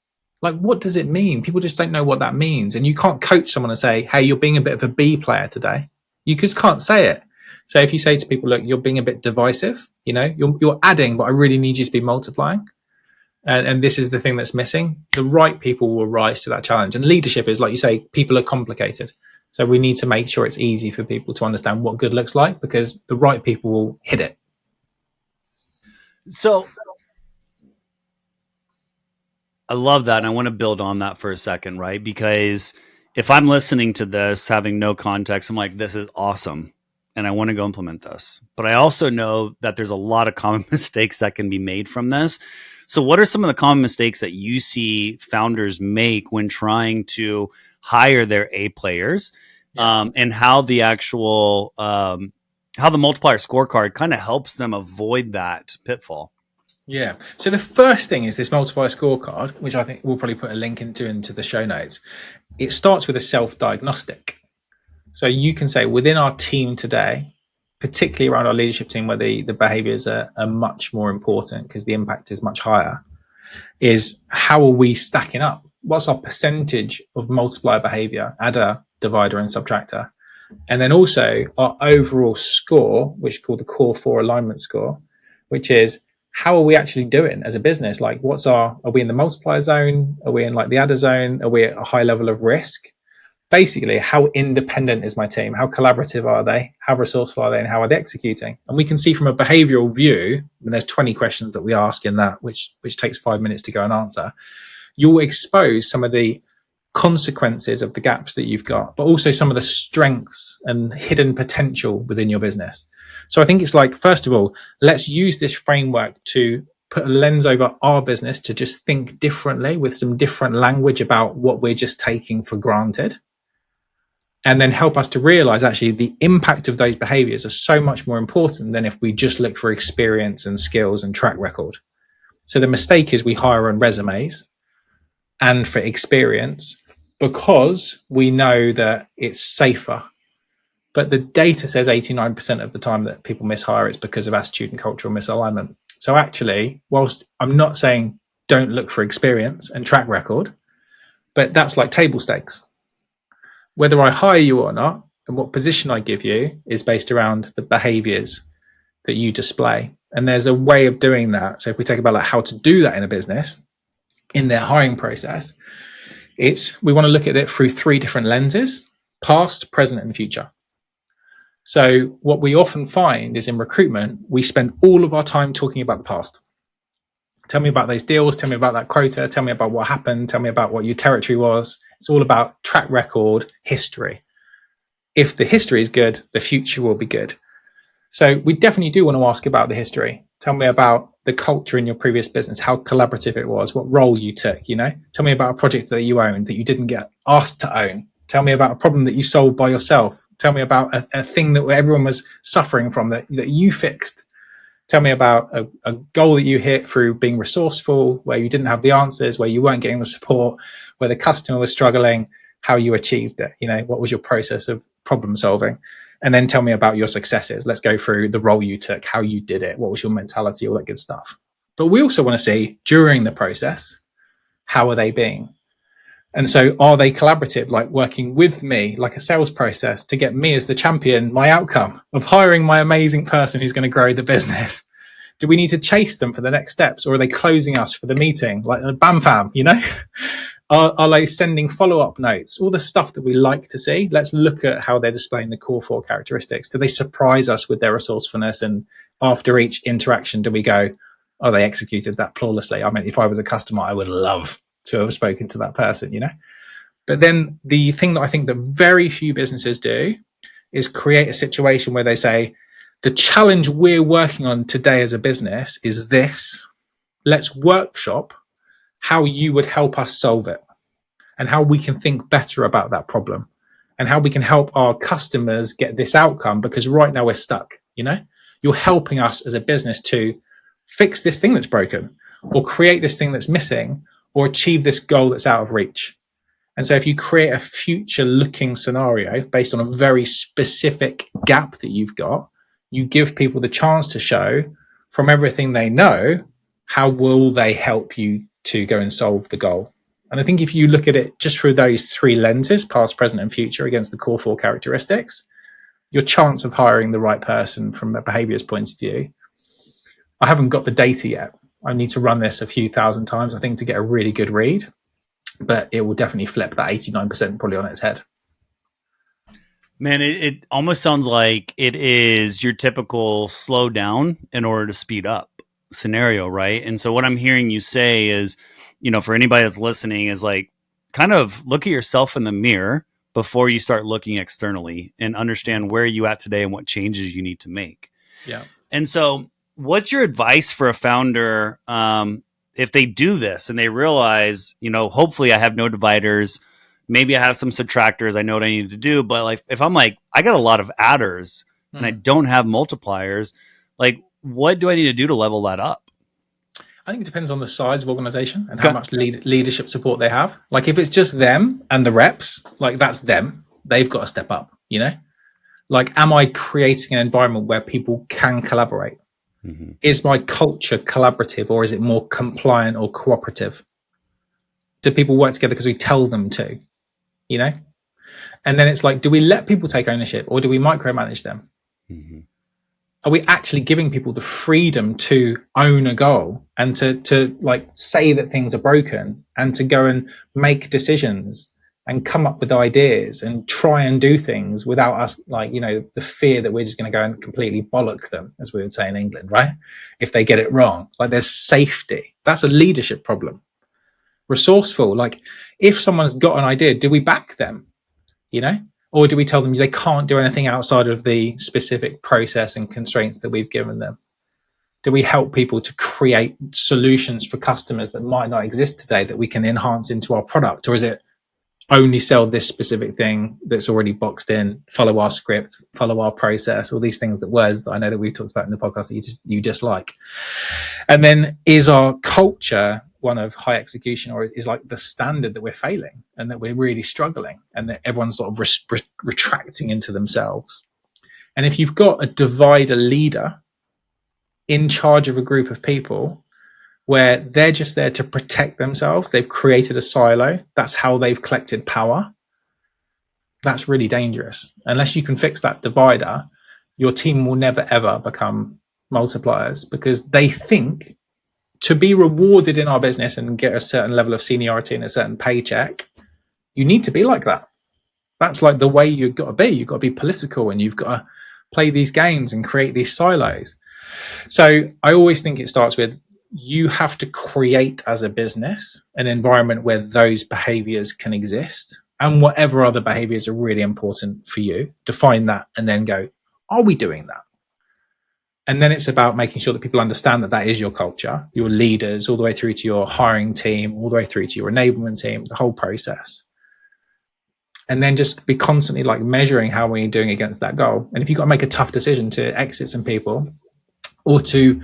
like, what does it mean? People just don't know what that means. And you can't coach someone and say, hey, you're being a bit of a B player today. You just can't say it. So if you say to people, look, you're being a bit divisive, you're adding, but I really need you to be multiplying. And this is the thing that's missing. The right people will rise to that challenge. And leadership is, like you say, people are complicated. So we need to make sure it's easy for people to understand what good looks like, because the right people will hit it. So I love that. And I want to build on that for a second, right? Because if I'm listening to this, having no context, I'm like, this is awesome. And I want to go implement this. But I also know that there's a lot of common mistakes that can be made from this. So what are some of the common mistakes that you see founders make when trying to hire their A players, and how the actual, how the multiplier scorecard kind of helps them avoid that pitfall? Yeah. So the first thing is this multiplier scorecard, which I think we'll probably put a link into the show notes. It starts with a self-diagnostic. So you can say within our team today, particularly around our leadership team, where the behaviors are much more important because the impact is much higher, is how are we stacking up? What's our percentage of multiplier behavior, adder, divider, and subtractor? And then also our overall score, which is called the core 4 alignment score, which is how are we actually doing as a business? Like, are we in the multiplier zone? Are we in like the adder zone? Are we at a high level of risk? Basically, how independent is my team? How collaborative are they? How resourceful are they? And how are they executing? And we can see from a behavioral view, and there's 20 questions that we ask in that, which takes 5 minutes to go and answer. You'll expose some of the consequences of the gaps that you've got, but also some of the strengths and hidden potential within your business. So I think it's like, first of all, let's use this framework to put a lens over our business to just think differently with some different language about what we're just taking for granted. And then help us to realize actually the impact of those behaviors are so much more important than if we just look for experience and skills and track record. So the mistake is we hire on resumes and for experience because we know that it's safer. But the data says 89% of the time that people mishire, it's because of attitude and cultural misalignment. So actually, whilst I'm not saying don't look for experience and track record, but that's like table stakes. Whether I hire you or not and what position I give you is based around the behaviors that you display. And there's a way of doing that. So if we take about like how to do that in a business, in their hiring process, we want to look at it through 3 different lenses: past, present, and future. So what we often find is in recruitment, we spend all of our time talking about the past. Tell me about those deals. Tell me about that quota. Tell me about what happened. Tell me about what your territory was. It's all about track record, history. If the history is good, the future will be good. So we definitely do want to ask about the history. Tell me about the culture in your previous business, how collaborative it was, what role you took, Tell me about a project that you owned that you didn't get asked to own. Tell me about a problem that you solved by yourself. Tell me about a thing that everyone was suffering from that you fixed. Tell me about a goal that you hit through being resourceful, where you didn't have the answers, where you weren't getting the support, where the customer was struggling. how you achieved it. You know, what was your process of problem solving? And then tell me about your successes. Let's go through the role you took, how you did it, what was your mentality, all that good stuff. But we also want to see during the process, how are they being? And so are they collaborative, like working with me, like a sales process to get me as the champion, my outcome of hiring my amazing person who's going to grow the business? Do we need to chase them for the next steps, or are they closing us for the meeting? Like a bam fam, you know? Are they sending follow-up notes? All the stuff that we like to see. Let's look at how they're displaying the core 4 characteristics. Do they surprise us with their resourcefulness? And after each interaction, do we go, oh, they executed that flawlessly? I mean, if I was a customer, I would love to have spoken to that person, you know? But then the thing that I think that very few businesses do is create a situation where they say, the challenge we're working on today as a business is this. Let's workshop how you would help us solve it and how we can think better about that problem and how we can help our customers get this outcome, because right now we're stuck. You know, you're helping us as a business to fix this thing that's broken, or create this thing that's missing, or achieve this goal that's out of reach. And so if you create a future looking scenario based on a very specific gap that you've got, you give people the chance to show from everything they know, how will they help you to go and solve the goal? And I think if you look at it just through those 3 lenses, past, present, and future, against the core 4 characteristics, your chance of hiring the right person from a behaviors point of view, I haven't got the data yet. I need to run this a few thousand times, I think, to get a really good read, but it will definitely flip that 89% probably on its head. Man, it almost sounds like it is your typical slow down in order to speed up scenario, right? And so what I'm hearing you say is, you know, for anybody that's listening, is like, kind of look at yourself in the mirror before you start looking externally and understand where you at today and what changes you need to make. Yeah. And so what's your advice for a founder if they do this and they realize, you know, hopefully I have no dividers, maybe I have some subtractors, I know what I need to do, but like if I'm like, I got a lot of adders and I don't have multipliers, like what do I need to do to level that up? I think it depends on the size of organization and how much leadership support they have. Like if it's just them and the reps, like that's them, they've got to step up, you know? Like, am I creating an environment where people can collaborate? Mm-hmm. Is my culture collaborative, or is it more compliant or cooperative? Do people work together because we tell them to, you know? And then it's like, do we let people take ownership, or do we micromanage them? Mm-hmm. Are we actually giving people the freedom to own a goal and to like say that things are broken and to go and make decisions and come up with ideas and try and do things without us, like, you know, the fear that we're just going to go and completely bollock them, as we would say in England, right? If they get it wrong, like there's safety. That's a leadership problem. Resourceful, like if someone's got an idea, do we back them, you know? Or do we tell them they can't do anything outside of the specific process and constraints that we've given them? Do we help people to create solutions for customers that might not exist today that we can enhance into our product? Or is it only sell this specific thing that's already boxed in, follow our script, follow our process, all these things, that I know that we've talked about in the podcast that you dislike? And then is our culture one of high execution, or is like the standard that we're failing and that we're really struggling and that everyone's sort of retracting into themselves? And if you've got a divider leader in charge of a group of people where they're just there to protect themselves, they've created a silo, that's how they've collected power, that's really dangerous. Unless you can fix that divider, your team will never ever become multipliers, because they think to be rewarded in our business and get a certain level of seniority and a certain paycheck, you need to be like that. That's like the way you've got to be. You've got to be political and you've got to play these games and create these silos. So I always think it starts with, you have to create as a business an environment where those behaviors can exist, and whatever other behaviors are really important for you, define that and then go, are we doing that? And then it's about making sure that people understand that that is your culture, your leaders, all the way through to your hiring team, all the way through to your enablement team, the whole process. And then just be constantly like measuring how we're doing against that goal. And if you've got to make a tough decision to exit some people or to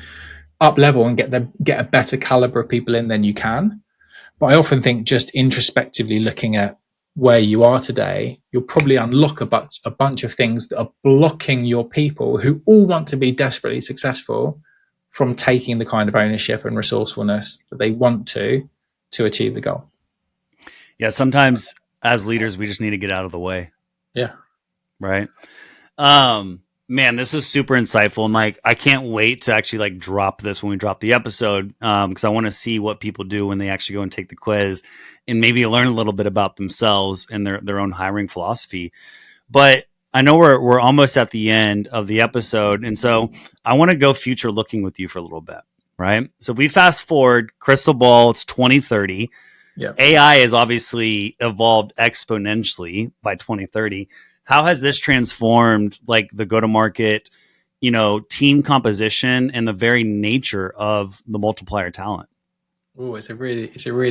up level and get a better caliber of people in, then you can. But I often think just introspectively looking at where you are today, you'll probably unlock a bunch of things that are blocking your people who all want to be desperately successful from taking the kind of ownership and resourcefulness that they want to achieve the goal. Yeah, sometimes as leaders, we just need to get out of the way. Yeah. Right. Man, this is super insightful. And like, I can't wait to actually like drop this when we drop the episode. Cause I want to see what people do when they actually go and take the quiz and maybe learn a little bit about themselves and their own hiring philosophy. But I know we're almost at the end of the episode. And so I want to go future looking with you for a little bit. Right. So we fast forward crystal ball, it's 2030. Yeah. AI has obviously evolved exponentially by 2030. How has this transformed like the go-to-market, team composition and the very nature of the multiplier talent? Oh, it's a really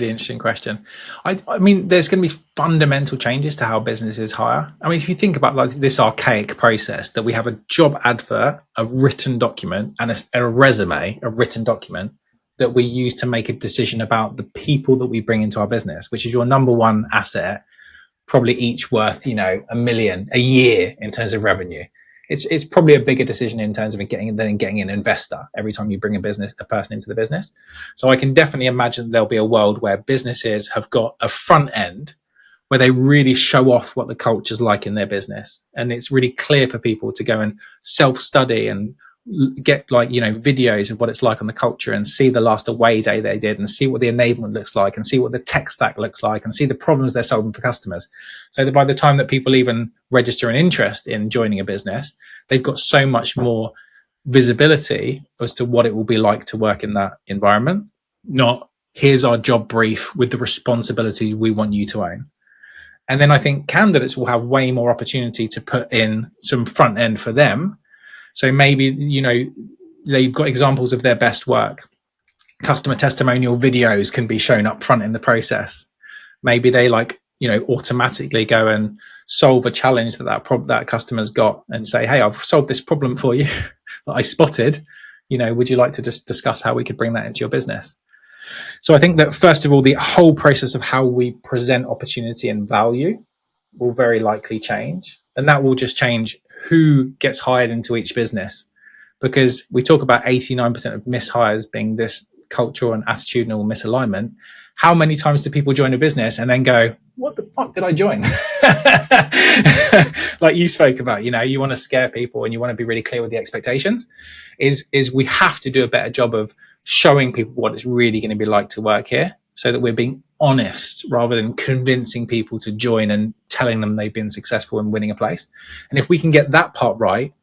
interesting question. I mean, there's going to be fundamental changes to how businesses hire. I mean, if you think about like this archaic process that we have a job advert, a written document, and a resume, a written document that we use to make a decision about the people that we bring into our business, which is your number one asset, probably each worth, $1 million a year in terms of revenue. It's probably a bigger decision in terms of getting an investor every time you bring a person into the business. So I can definitely imagine there'll be a world where businesses have got a front end where they really show off what the culture's like in their business. And it's really clear for people to go and self-study and get videos of what it's like on the culture and see the last away day they did and see what the enablement looks like and see what the tech stack looks like and see the problems they're solving for customers. So that by the time that people even register an interest in joining a business, they've got so much more visibility as to what it will be like to work in that environment. Not here's our job brief with the responsibility we want you to own. And then I think candidates will have way more opportunity to put in some front end for them. So maybe, they've got examples of their best work. Customer testimonial videos can be shown up front in the process. Maybe they automatically go and solve a challenge that customer's got and say, hey, I've solved this problem for you that I spotted. Would you like to just discuss how we could bring that into your business? So I think that first of all, the whole process of how we present opportunity and value will very likely change. And that will just change who gets hired into each business, because we talk about 89% of mishires being this cultural and attitudinal misalignment. How many times do people join a business and then go, what the fuck did I join? Like you spoke about, you want to scare people and you want to be really clear with the expectations. Is we have to do a better job of showing people what it's really going to be like to work here, so that we're being honest rather than convincing people to join and telling them they've been successful in winning a place. And if we can get that part right,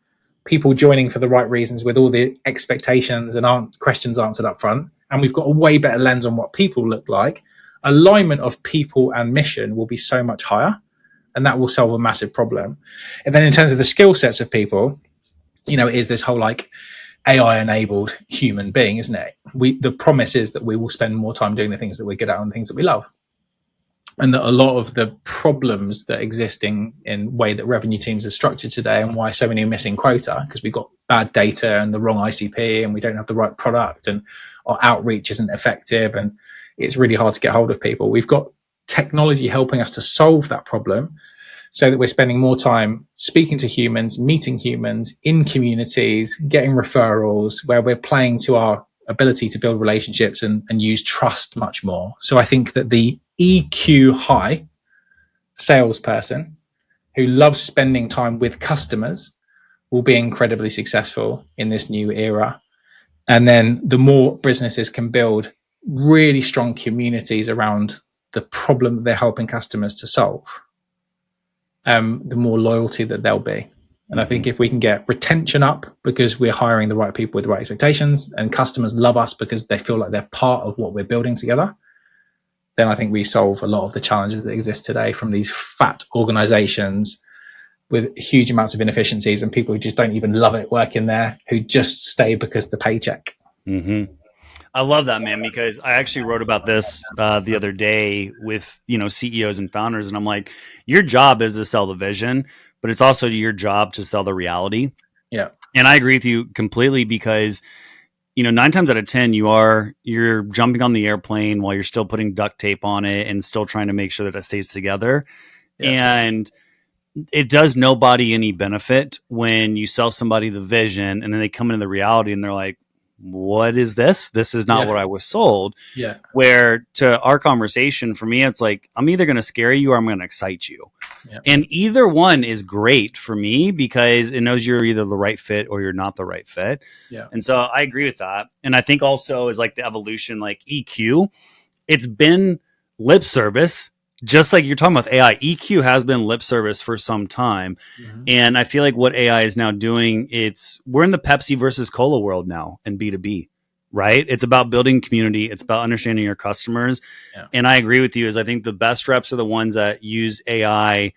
people joining for the right reasons with all the expectations and questions answered up front, and we've got a way better lens on what people look like, alignment of people and mission will be so much higher, and that will solve a massive problem. And then in terms of the skill sets of people, is this whole AI enabled human being, isn't it? The promise is that we will spend more time doing the things that we're good at and the things that we love. And that a lot of the problems that exist in way that revenue teams are structured today, and why so many are missing quota, because we've got bad data and the wrong ICP and we don't have the right product and our outreach isn't effective and it's really hard to get hold of people. We've got technology helping us to solve that problem, so that we're spending more time speaking to humans, meeting humans in communities, getting referrals, where we're playing to our ability to build relationships and use trust much more. So I think that the EQ high salesperson who loves spending time with customers will be incredibly successful in this new era. And then the more businesses can build really strong communities around the problem that they're helping customers to solve, the more loyalty that there'll be. And I think if we can get retention up because we're hiring the right people with the right expectations, and customers love us because they feel like they're part of what we're building together, then I think we solve a lot of the challenges that exist today from these fat organizations with huge amounts of inefficiencies and people who just don't even love it working there, who just stay because the paycheck. Mm-hmm. I love that, man, because I actually wrote about this the other day with, CEOs and founders. And I'm like, your job is to sell the vision, but it's also your job to sell the reality. Yeah. And I agree with you completely, because, nine times out of 10, you're jumping on the airplane while you're still putting duct tape on it and still trying to make sure that it stays together. Yeah. And it does nobody any benefit when you sell somebody the vision and then they come into the reality and they're like, what is this? This is not what I was sold. Yeah. Where to our conversation, for me, it's like, I'm either going to scare you or I'm going to excite you. Yeah. And either one is great for me because it knows you're either the right fit or you're not the right fit. Yeah. And so I agree with that. And I think also is like the evolution, like EQ, it's been lip service. Just like you're talking about AI, EQ has been lip service for some time. Mm-hmm. And I feel like what AI is now doing, we're in the Pepsi versus Cola world now in B2B, right? It's about building community. It's about understanding your customers. Yeah. And I agree with you is I think the best reps are the ones that use AI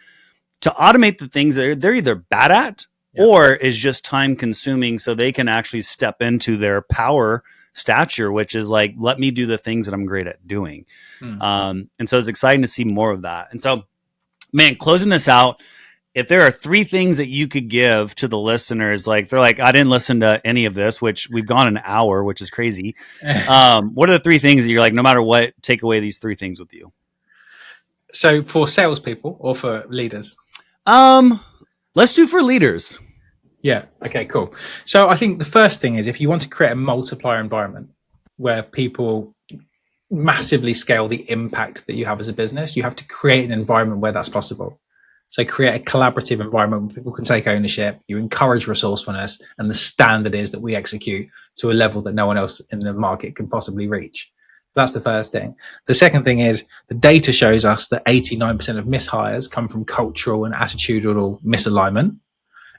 to automate the things that they're either bad at or is just time consuming so they can actually step into their power stature, which is like, let me do the things that I'm great at doing. And so it's exciting to see more of that. And so, man, closing this out, if there are 3 things that you could give to the listeners, like they're like, I didn't listen to any of this, which we've gone an hour, which is crazy. What are the 3 things that you're like, no matter what, take away these 3 things with you? So for salespeople or for leaders? Let's do for leaders. Yeah. Okay, cool. So I think the first thing is if you want to create a multiplier environment where people massively scale the impact that you have as a business, you have to create an environment where that's possible. So create a collaborative environment where people can take ownership, you encourage resourcefulness, and the standard is that we execute to a level that no one else in the market can possibly reach. That's the first thing. The second thing is the data shows us that 89% of mishires come from cultural and attitudinal misalignment.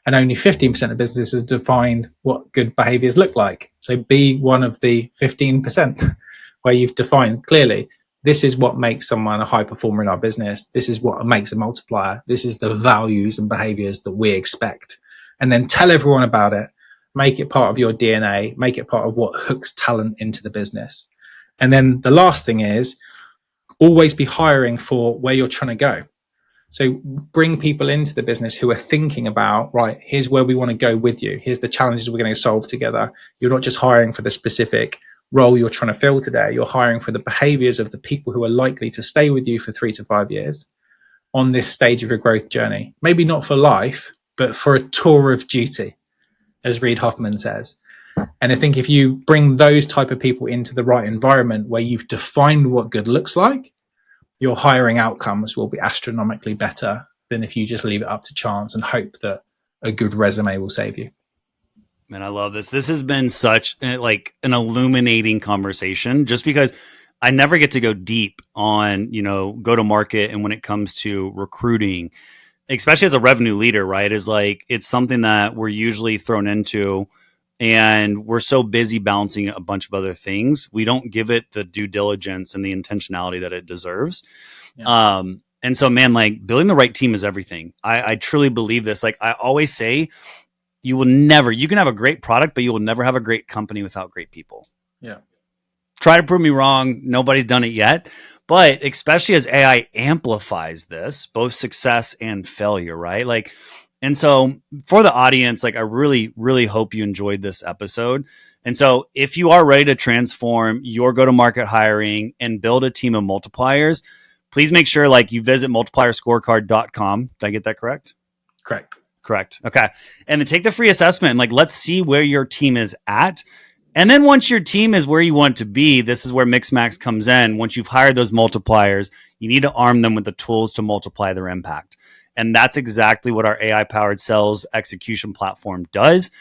And only 15% of businesses defined what good behaviors look like. So be one of the 15% where you've defined clearly, this is what makes someone a high performer in our business. This is what makes a multiplier. This is the values and behaviors that we expect. And then tell everyone about it. Make it part of your DNA. Make it part of what hooks talent into the business. And then the last thing is always be hiring for where you're trying to go. So bring people into the business who are thinking about, right, here's where we want to go with you. Here's the challenges we're going to solve together. You're not just hiring for the specific role you're trying to fill today. You're hiring for the behaviors of the people who are likely to stay with you for 3 to 5 years on this stage of your growth journey. Maybe not for life, but for a tour of duty, as Reid Hoffman says. And I think if you bring those type of people into the right environment where you've defined what good looks like, your hiring outcomes will be astronomically better than if you just leave it up to chance and hope that a good resume will save you. Man, I love this. This has been such like an illuminating conversation just because I never get to go deep on, go to market. And when it comes to recruiting, especially as a revenue leader, right, is like, it's something that we're usually thrown into and we're so busy balancing a bunch of other things. We don't give it the due diligence and the intentionality that it deserves. Yeah. And so, man, like building the right team is everything. I truly believe this. Like I always say, you can have a great product, but you will never have a great company without great people. Yeah. Try to prove me wrong. Nobody's done it yet, but especially as AI amplifies this, both success and failure, right? Like, and so for the audience, like I really, really hope you enjoyed this episode. And so if you are ready to transform your go-to-market hiring and build a team of multipliers, please make sure like you visit multiplierscorecard.com. Did I get that correct? Correct. Okay. And then take the free assessment and like, let's see where your team is at. And then once your team is where you want to be, this is where Mixmax comes in. Once you've hired those multipliers, you need to arm them with the tools to multiply their impact. And that's exactly what our AI-powered sales execution platform does.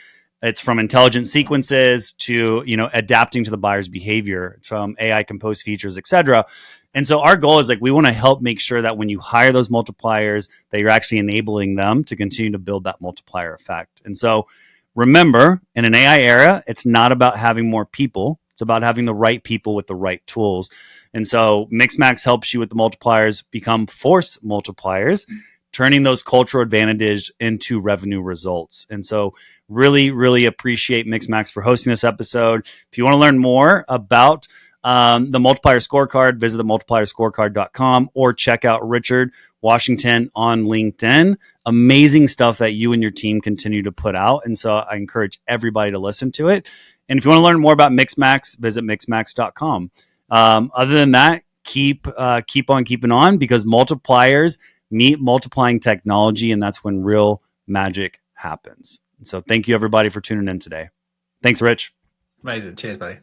It's from intelligent sequences to, adapting to the buyer's behavior, from AI composed features, et cetera. And so our goal is like, we want to help make sure that when you hire those multipliers, that you're actually enabling them to continue to build that multiplier effect. And so remember, in an AI era, it's not about having more people. It's about having the right people with the right tools. And so Mixmax helps you with the multipliers become force multipliers, turning those cultural advantages into revenue results. And so really, really appreciate Mixmax for hosting this episode. If you want to learn more about the Multiplier Scorecard, visit the multiplierscorecard.com or check out Richard Washington on LinkedIn. Amazing stuff that you and your team continue to put out. And so I encourage everybody to listen to it. And if you want to learn more about Mixmax, visit mixmax.com. Other than that, keep on keeping on, because multipliers meet multiplying technology, and that's when real magic happens. So thank you, everybody, for tuning in today. Thanks, Rich. Amazing. Cheers, buddy.